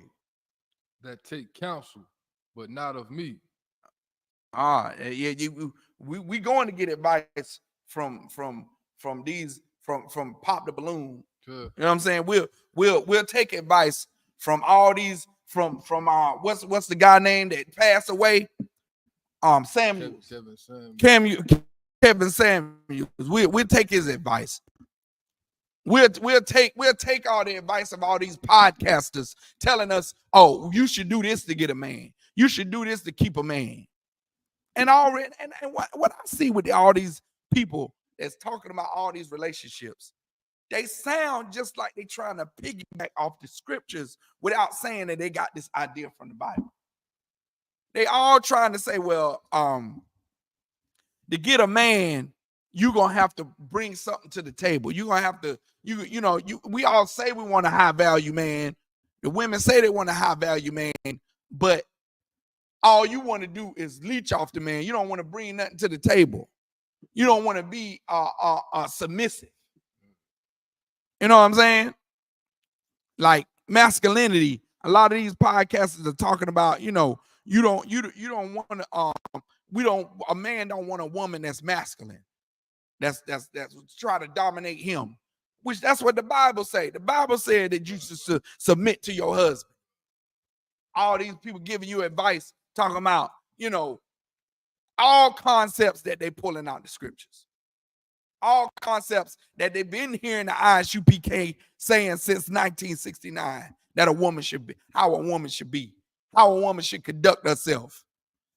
S20: That take counsel, but not of me.
S19: We going to get advice from Pop the Balloon.
S20: Sure.
S19: You know what I'm saying? We'll take advice from all these from what's the guy name that passed away? Samuels. Kevin Samuels. We'll take his advice. We'll take all the advice of all these podcasters telling us, oh, you should do this to get a man. You should do this to keep a man. And what I see with all these people that's talking about all these relationships, they sound just like they trying to piggyback off the scriptures without saying that they got this idea from the Bible. They all trying to say, well, to get a man, you're gonna have to bring something to the table. You're gonna have to, we all say we want a high value man. The women say they want a high value man, but all you want to do is leech off the man. You don't want to bring nothing to the table. You don't want to be submissive. You know what I'm saying? Like masculinity. A lot of these podcasters are talking about, you don't want to a man don't want a woman that's masculine. That's try to dominate him. Which that's what the Bible say. The Bible said that you should submit to your husband. All these people giving you advice, talking about, all concepts that they pulling out the scriptures. All concepts that they've been hearing the ISUPK saying since 1969 that a woman should be, how a woman should be, how a woman should conduct herself,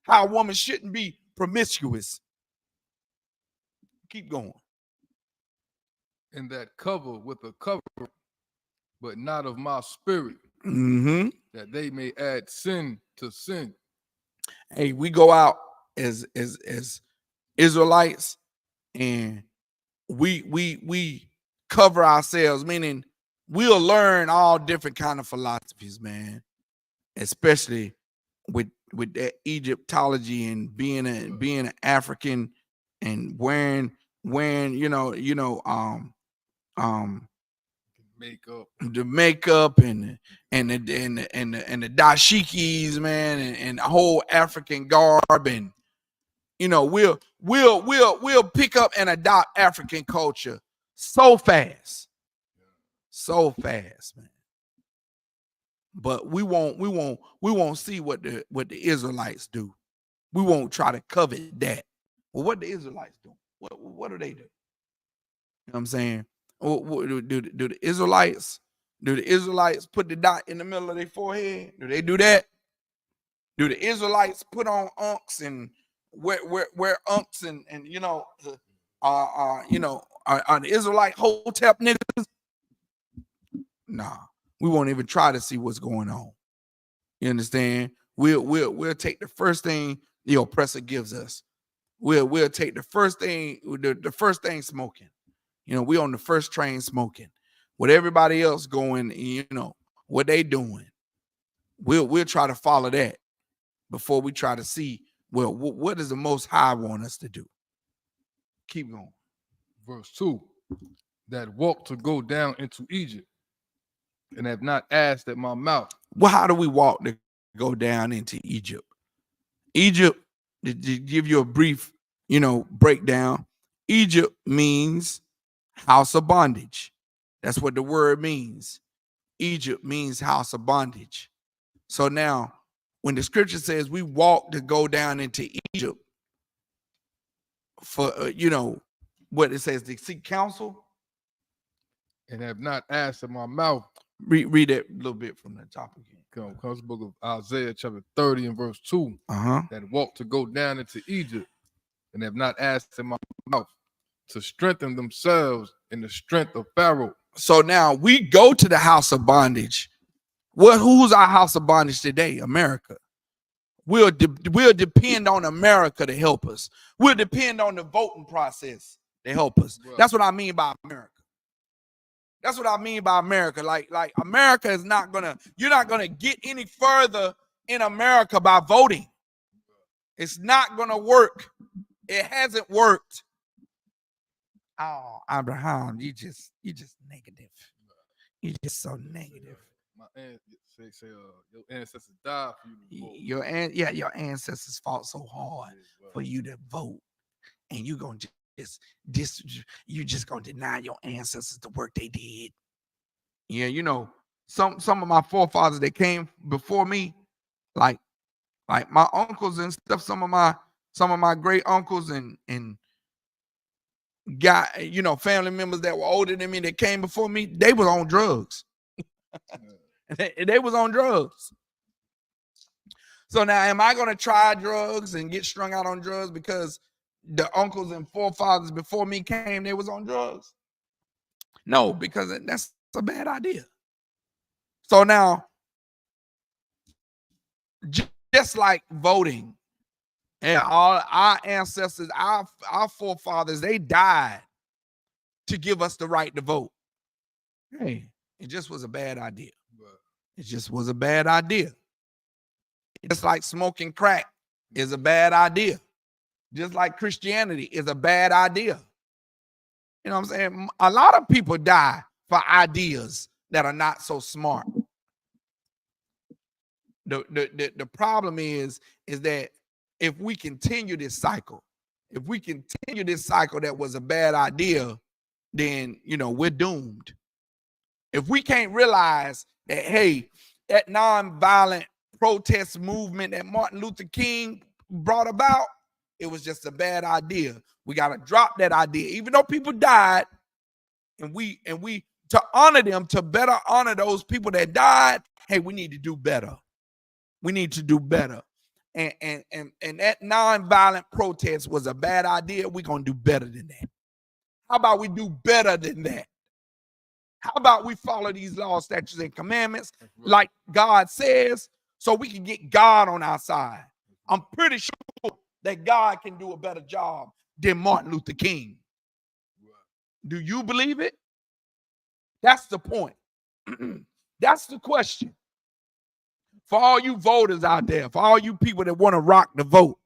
S19: how a woman shouldn't be promiscuous. Keep going.
S20: And that cover with a cover, but not of my spirit, that they may add sin to sin.
S19: Hey, we go out as Israelites and we cover ourselves, meaning we'll learn all different kind of philosophies, man, especially with that Egyptology and being an African and wearing the makeup and the dashikis, man, and the whole African garb, and we'll pick up and adopt African culture so fast, man. But we won't see what the Israelites do. We won't try to covet that. Well, what the Israelites do? What do they do? You know what I'm saying? Do the Israelites put the dot in the middle of their forehead? Do they do that? Do the Israelites put on unks and wear unks and are the Israelite hotep niggas? Nah, we won't even try to see what's going on. You understand? We'll take the first thing the oppressor gives us. We'll take the first thing smoking. We on the first train smoking. With everybody else going, what they doing. We'll try to follow that before we try to see, well, what does the Most High want us to do? Keep going.
S20: Verse 2, that walk to go down into Egypt and have not asked at my mouth.
S19: Well, how do we walk to go down into Egypt? Egypt, to give you a brief, breakdown, Egypt means house of bondage. That's what the word means. Egypt means house of bondage. So now, when the scripture says we walk to go down into Egypt for, what it says, to seek counsel.
S20: And have not asked in my mouth.
S19: Read it a little bit from the top again.
S20: Comes the book of Isaiah chapter 30 and verse 2. That walk to go down into Egypt and have not asked in my mouth to strengthen themselves in the strength of Pharaoh.
S19: So now we go to the house of bondage. Well, who's our house of bondage today? America. We'll depend on America to help us. We'll depend on the voting process to help us. Right. That's what I mean by America. That's what I mean by America. Like America is you're not gonna get any further in America by voting. It's not gonna work. It hasn't worked. Oh, Abraham, you just negative. You just so negative.
S20: My aunt say your ancestors died for you to vote.
S19: Your ancestors fought so hard for you to vote, and you gonna you just gonna deny your ancestors the work they did. Yeah, some of my forefathers that came before me, like my uncles and stuff. Some of my great uncles and family members that were older than me that came before me, they was on drugs. They was on drugs. So now, am I going to try drugs and get strung out on drugs because the uncles and forefathers before me came, they was on drugs? No, because that's a bad idea. So now, just like voting, and all our ancestors, our forefathers, they died to give us the right to vote. Hey, it just was a bad idea. It just was a bad idea. Just like smoking crack is a bad idea. Just like Christianity is a bad idea. You know what I'm saying? A lot of people die for ideas that are not so smart. The problem is that if we continue this cycle, that was a bad idea, then, you know, we're doomed. If we can't realize that, hey, that nonviolent protest movement that Martin Luther King brought about, it was just a bad idea. We got to drop that idea, even though people died, and we to honor them, to better honor those people that died. Hey, we need to do better. We need to do better. And that nonviolent protest was a bad idea. We're gonna do better than that. How about we do better than that? How about we follow these laws, statutes, and commandments like God says, so we can get God on our side? I'm pretty sure that God can do a better job than Martin Luther King. Do you believe it? That's the point. That's the question. For all you voters out there, for all you people that want to rock the vote,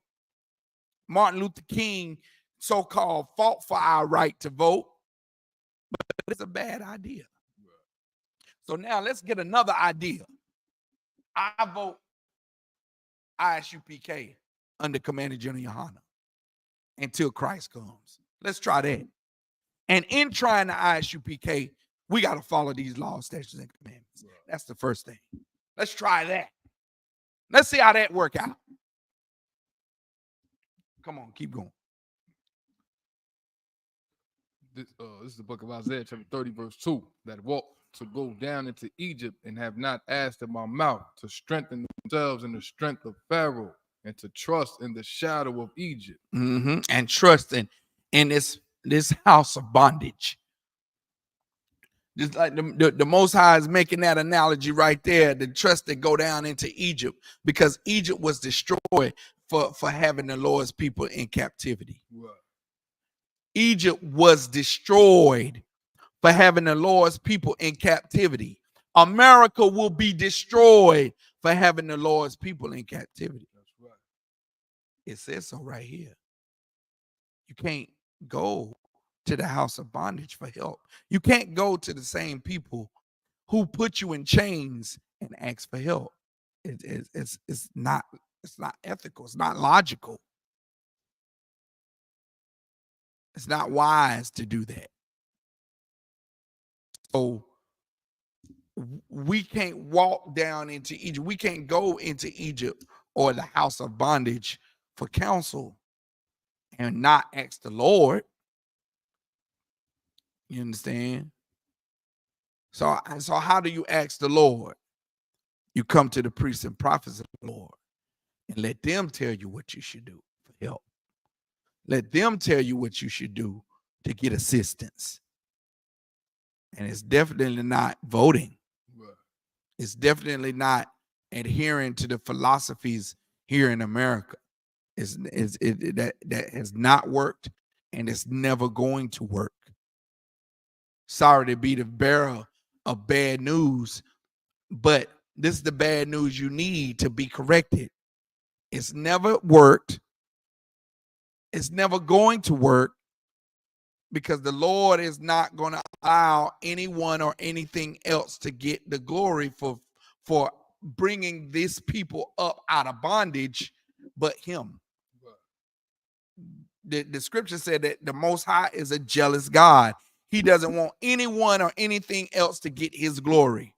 S19: Martin Luther King so-called fought for our right to vote, but it's a bad idea. So now let's get another idea. I vote Isupk under Commander General Yohana until Christ comes. Let's try that. And in trying the Isupk, we got to follow these laws, statutes, and commandments. That's the first thing. Let's try that. Let's see how that work out. Come on, keep going.
S20: This is the book of Isaiah, chapter 30, verse 2. That walked to go down into Egypt and have not asked in my mouth, to strengthen themselves in the strength of Pharaoh and to trust in the shadow of Egypt.
S19: And trust in this house of bondage. Just like the Most High is making that analogy right there, the trust that go down into Egypt, because Egypt was destroyed for having the Lord's people in captivity.
S20: Right.
S19: Egypt was destroyed for having the Lord's people in captivity. America will be destroyed for having the Lord's people in captivity.
S20: That's right.
S19: It says so right here. You can't go to the house of bondage for help. You can't go to the same people who put you in chains and ask for help. It's not ethical. It's not logical. It's not wise to do that. So we can't walk down into Egypt. We can't go into Egypt or the house of bondage for counsel and not ask the Lord. You understand? So how do you ask the Lord? You come to the priests and prophets of the Lord and let them tell you what you should do for help. Let them tell you what you should do to get assistance. And it's definitely not voting.
S20: Right.
S19: It's definitely not adhering to the philosophies here in America. That has not worked, and it's never going to work. Sorry to be the bearer of bad news, but this is the bad news you need to be corrected. It's never worked. It's never going to work, because the Lord is not going to allow anyone or anything else to get the glory for bringing this people up out of bondage but him. The scripture said that the Most High is a jealous God. He doesn't want anyone or anything else to get his glory.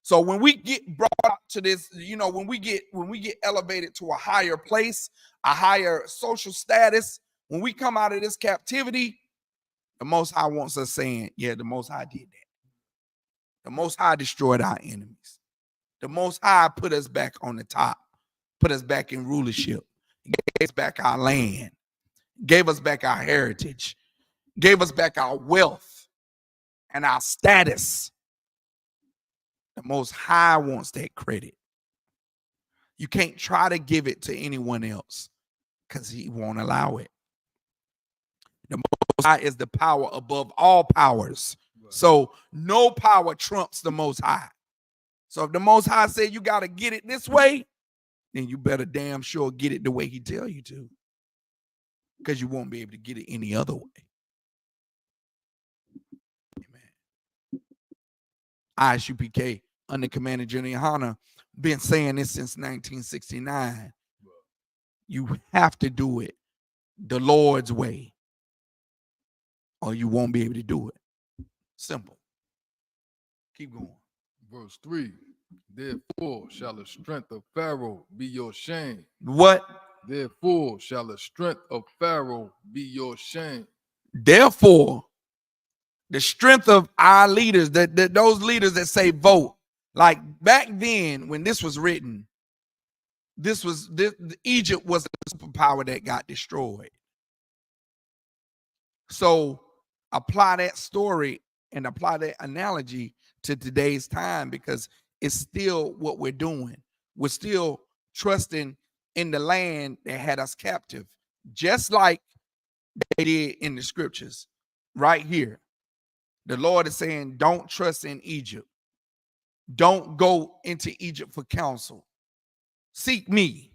S19: So when we get brought up to this, when we get elevated to a higher place, a higher social status, when we come out of this captivity, the Most High wants us saying, yeah, the Most High did that. The Most High destroyed our enemies. The Most High put us back on the top, put us back in rulership, gave us back our land, gave us back our heritage, gave us back our wealth. and our status. The Most High wants that credit. You can't try to give it to anyone else because he won't allow it. The Most High is the power above all powers. So no power trumps the Most High. So if the Most High said you got to get it this way, then you better damn sure get it the way he tell you to, because you won't be able to get it any other way. Amen. Isupk, under Commander General Hunter, been saying this since 1969. You have to do it the Lord's way, or you won't be able to do it. Simple. Keep going.
S20: Verse 3. Therefore shall the strength of Pharaoh be your shame.
S19: What?
S20: Therefore shall the strength of Pharaoh be your shame.
S19: Therefore, the strength of our leaders, those leaders that say vote, like back then when this was written, Egypt was a superpower that got destroyed. So apply that story and apply that analogy to today's time, because it's still what we're doing. We're still trusting in the land that had us captive, just like they did in the scriptures. Right here, the Lord is saying, don't trust in Egypt. Don't go into Egypt for counsel. Seek me.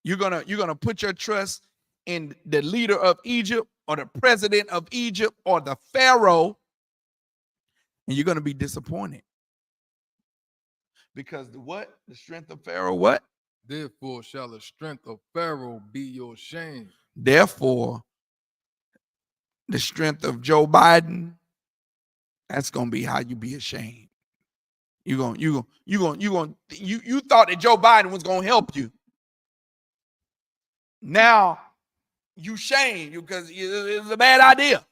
S19: You're gonna put your trust in the leader of Egypt or the president of Egypt or the Pharaoh, and you're gonna be disappointed. Because the strength of Pharaoh, what?
S20: Therefore shall the strength of Pharaoh be your shame.
S19: Therefore, the strength of Joe Biden, that's gonna be how you be ashamed. You thought that Joe Biden was gonna help you. Now you shame you because it was a bad idea.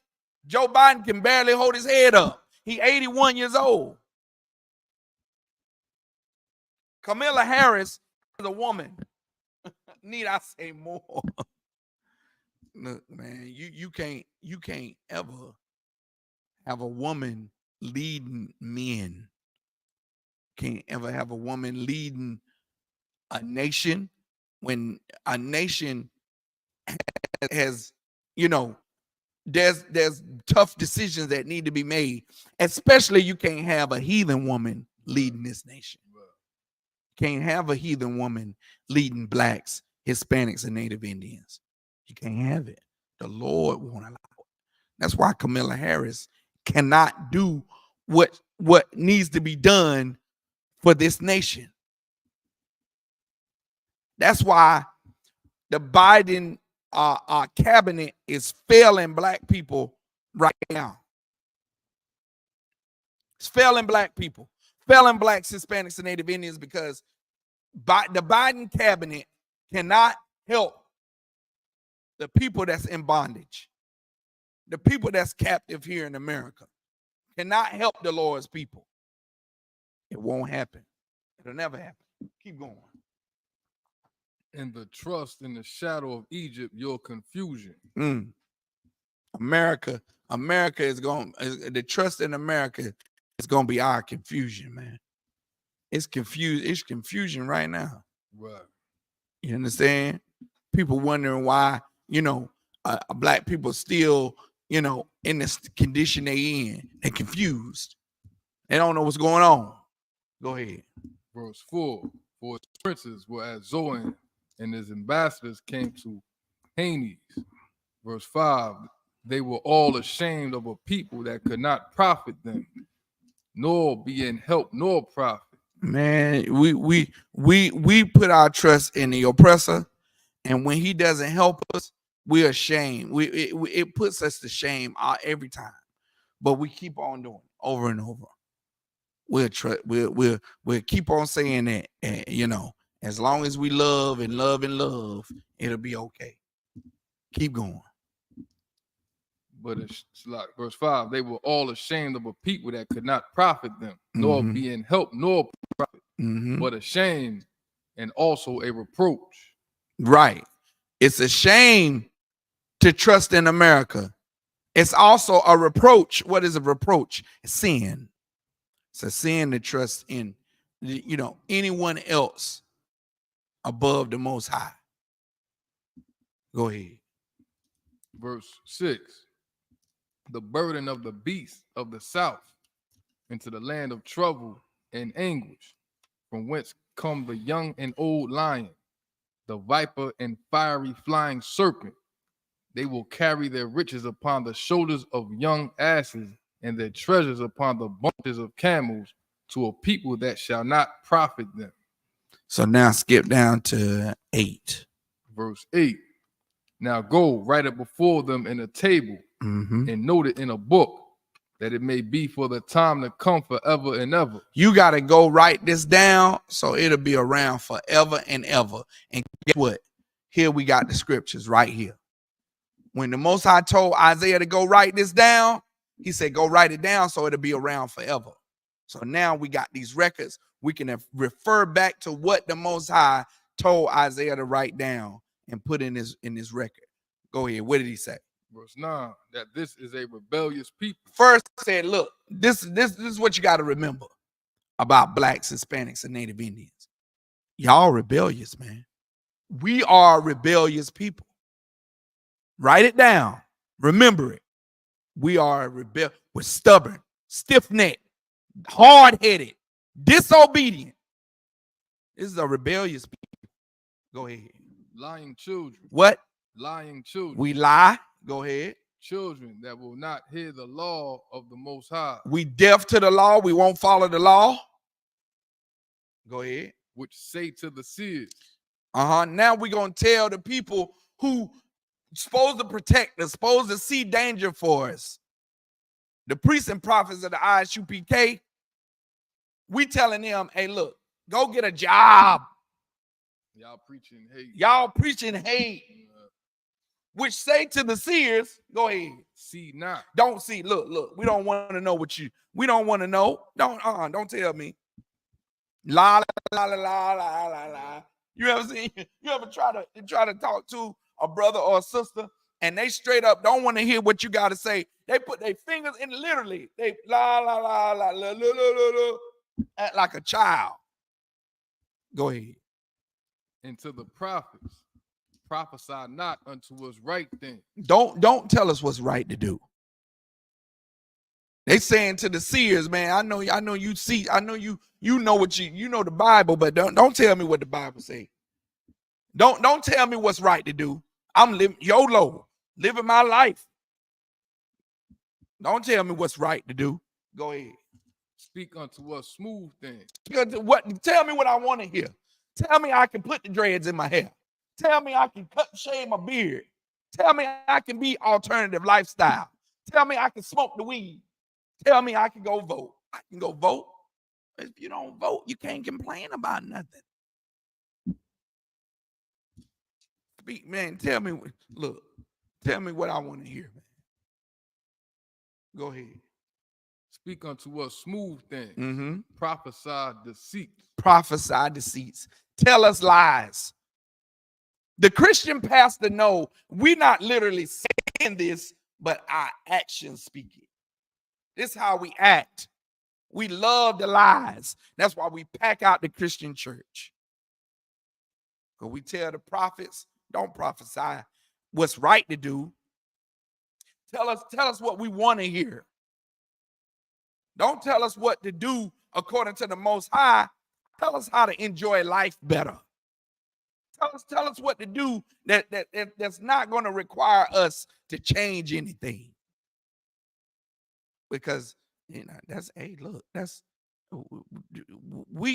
S19: Joe Biden can barely hold his head up. He's 81 years old. Kamala Harris is a woman. Need I say more? Look, man, you can't ever have a woman leading men. Can't ever have a woman leading a nation when a nation has, there's tough decisions that need to be made. Especially you can't have a heathen woman leading this nation. Can't have a heathen woman leading blacks, Hispanics, and Native Indians. You can't have it. The Lord won't allow it. That's why Kamala Harris cannot do what needs to be done for this nation. That's why the Biden cabinet is failing black people right now. It's failing black people, failing blacks, Hispanics, and Native Indians, because the Biden cabinet cannot help the people that's in bondage, the people that's captive here in America. Cannot help the Lord's people. It won't happen. It'll never happen. Keep going.
S20: And the trust in the shadow of Egypt, your confusion.
S19: America is going, the trust in America is going to be our confusion, man. It's confused. It's confusion right now.
S20: Right.
S19: You understand? People wondering why, black people still, in this condition they in. They're confused. They don't know what's going on. Go ahead.
S20: Verse 4. For his princes were at Zoan, and his ambassadors came to Hades. Verse 5. They were all ashamed of a people that could not profit them, nor be in help nor profit.
S19: Man, we put our trust in the oppressor, and when he doesn't help us, we're ashamed. It puts us to shame every time, but we keep on doing it over and over. We'll keep on saying that, and, as long as we love and love and love, it'll be okay. Keep going.
S20: But it's like verse 5, they were all ashamed of a people that could not profit them, nor be in help nor profit, but ashamed and also a reproach.
S19: Right. It's a shame to trust in America. It's also a reproach. What is a reproach? Sin. It's a sin to trust in, anyone else above the Most High. Go ahead.
S20: Verse 6. The burden of the beast of the south into the land of trouble and anguish, from whence come the young and old lion, the viper and fiery flying serpent. They will carry their riches upon the shoulders of young asses, and their treasures upon the bunches of camels, to a people that shall not profit them.
S19: So now skip down to 8.
S20: Verse 8. Now go, write it before them in a table, and note it in a book, that it may be for the time to come forever and ever.
S19: You got to go write this down so it'll be around forever and ever. And guess what? Here we got the scriptures right here. When the Most High told Isaiah to go write this down, he said, go write it down so it'll be around forever. So now we got these records. We can refer back to what the Most High told Isaiah to write down and put in his record. Go ahead. What did he say?
S20: Verse 9, that this is a rebellious people.
S19: First said, look, this is what you got to remember about blacks, Hispanics, and Native Indians. Y'all rebellious, man. We are rebellious people. Write it down. Remember it. We are rebellious. We're stubborn, stiff-necked, hard-headed, disobedient. This is a rebellious people. Go ahead.
S20: Lying children.
S19: What?
S20: Lying children.
S19: We lie. Go ahead.
S20: Children that will not hear the law of the Most High.
S19: We deaf to the law. We won't follow the law. Go ahead.
S20: Which say to the seers.
S19: Now we're going to tell the people who supposed to protect us, supposed to see danger for us. The priests and prophets of the Isupk, we telling them, hey, look, go get a job.
S20: Y'all preaching hate.
S19: Y'all preaching hate. Which say to the seers, go ahead.
S20: See not.
S19: Don't see. Look. We don't want to know we don't want to know. Don't tell me. La la la la la la la. You ever try to talk to a brother or a sister and they straight up don't want to hear what you got to say? They put their fingers in, literally. They la la la la la la la la, act like a child. Go ahead.
S20: And to the prophets, prophesy not unto us right things.
S19: Don't tell us what's right to do. They saying to the seers, man, I know you see, I know you know what you know the Bible, but don't tell me what the Bible say. Don't tell me what's right to do. I'm living YOLO, living my life. Don't tell me what's right to do. Go ahead.
S20: Speak unto us smooth things.
S19: Tell me what I want to hear. Tell me I can put the dreads in my hair. Tell me I can shave my beard. Tell me I can be alternative lifestyle. Tell me I can smoke the weed. Tell me I can go vote. I can go vote. If you don't vote, you can't complain about nothing. Man, tell me what I want to hear, man. Go ahead.
S20: Speak unto us smooth things. Prophesy deceits.
S19: Prophesy deceits. Tell us lies. The Christian pastor know we're not literally saying this, but our actions speak it. This is how we act. We love the lies. That's why we pack out the Christian church. Because we tell the prophets, don't prophesy what's right to do. Tell us what we want to hear. Don't tell us what to do according to the Most High. Tell us how to enjoy life better. Tell us what to do that's not going to require us to change anything. Because we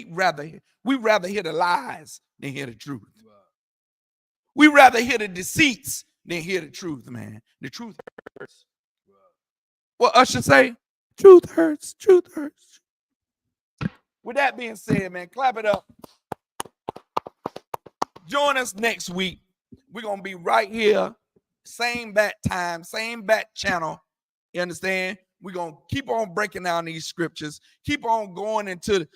S19: rather hear the lies than hear the truth. We rather hear the deceits than hear the truth, man. The truth hurts. What Usher say? Truth hurts. Truth hurts. With that being said, man, clap it up. Join us next week. We're going to be right here. Same bat time, same bat channel. You understand? We're going to keep on breaking down these scriptures. Keep on going into,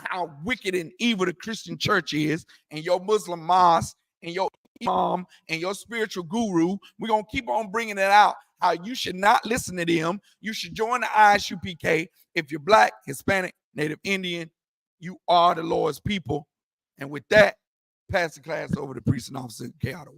S19: how wicked and evil the Christian church is, and your Muslim mosque, and your imam, and your spiritual guru. We're going to keep on bringing it out, how you should not listen to them. You should join the ISUPK. If you're Black, Hispanic, Native Indian, you are the Lord's people. And with that, pass the class over to Priest and Officer K. Otto.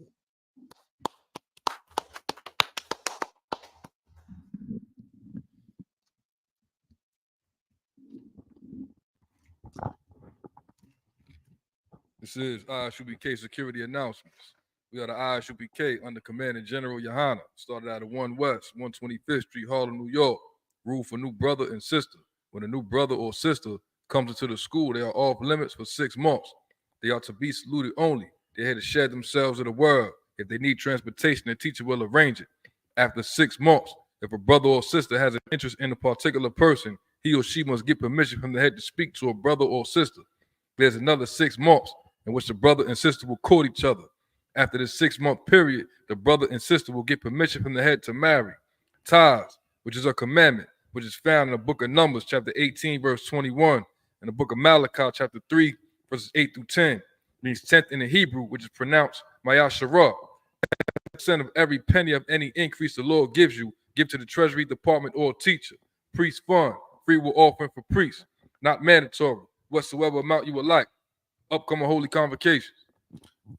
S20: This is ISUPK security announcements. We are the ISUPK under Commanding General Yohana. Started out of 1 West, 125th Street, Harlem, New York. Rule for new brother and sister. When a new brother or sister comes into the school, they are off limits for 6 months. They are to be saluted only. They had to shed themselves of the world. If they need transportation, the teacher will arrange it. After 6 months, if a brother or sister has an interest in a particular person, he or she must get permission from the head to speak to a brother or sister. There's another 6 months in which the brother and sister will court each other. After this 6-month period, the brother and sister will get permission from the head to marry. Thurs, which is a commandment, which is found in the book of Numbers, chapter 18, verse 21, and the book of Malachi, chapter 3, verses 8 through 10, means 10th in the Hebrew, which is pronounced Mayasharah. 10% of every penny of any increase the Lord gives you, give to the Treasury Department or teacher. Priest fund, free will offering for priests, not mandatory, whatsoever amount you would like. Upcoming holy convocation.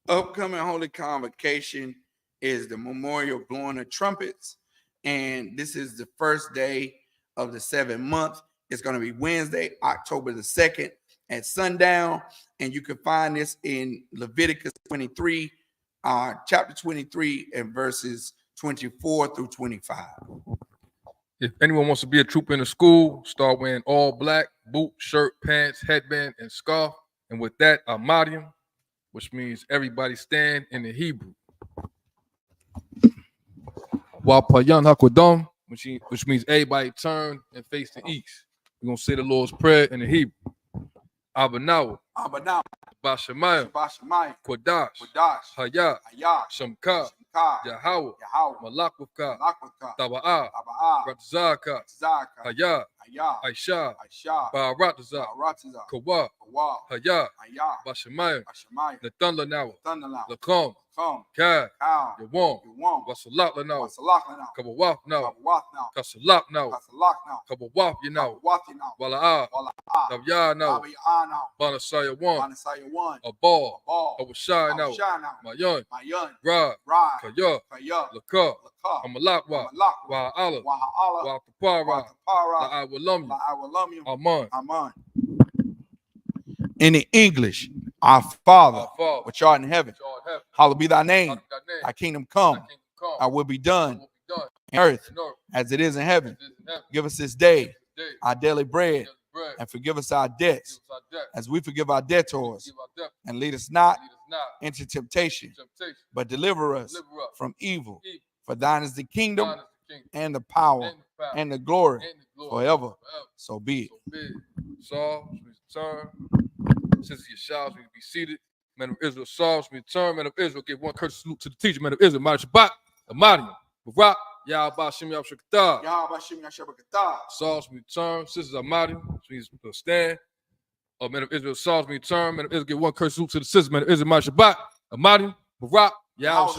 S19: Upcoming holy convocation is the memorial blowing of trumpets, and this is the first day of the 7th month. It's going to be Wednesday, October the 2nd at sundown, and you can find this in Leviticus 23, chapter 23, and verses 24 through 25.
S20: If anyone wants to be a trooper in the school, start wearing all black, boot, shirt, pants, headband, and scarf. And with that, Ahmadium, which means everybody stand in the Hebrew. Wapayan Hakwadam, which means everybody turn and face the east. We're going to say the Lord's Prayer in the Hebrew. Abanawa, Bashamayim, Kodash, Hayah, Shamka, Yahweh, Malakwaka, Taba'ah, Ratzaka, Hayah, Aisha, Ba'arataza, Kawa, Hayah, Bashamayim, Nathan Lanawa, Lakam, Kai, Yawam, Wasalak Lanawa, Kabawaf now, Kasalak now, Kabawaf you know, Wala'ah, Navya now, Banasaya 1, Abal, Awashai now, Mayan, Ra, Kaya, Laka, Amalakwa, Wa'ala, Wa'atapara, La'awalami, Aman.
S19: In the English, our Father, which art in heaven, hallowed be thy name. Thy kingdom come, thy will be done on earth as it is in heaven. Give us this day our daily bread, and forgive us our debts as we forgive our debtors. And lead us not into temptation, but deliver us from evil. For thine is the kingdom and the power and the glory forever. So be it.
S20: Saul, turn. Since your shouts, we be seated. Men of Israel, Saul, we turn. Men of Israel, give one courteous salute to the teacher. Men of Israel, Ma'at Shabbat, Ahmadium, Barak, Yahweh Shem Yahshakatah. Saul, we turn. Sisters Ahmadium, which means stand. Men of Israel, Saul, we turn. Men of Israel, give one courteous salute to the sisters. Men of Israel, Ma'at Shabbat, Ahmadium, Barak, Yahweh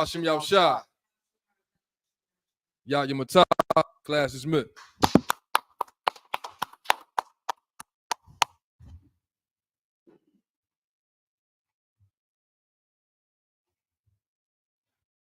S20: Shem Yahshakatah. Yah Yamatah, class is dismissed.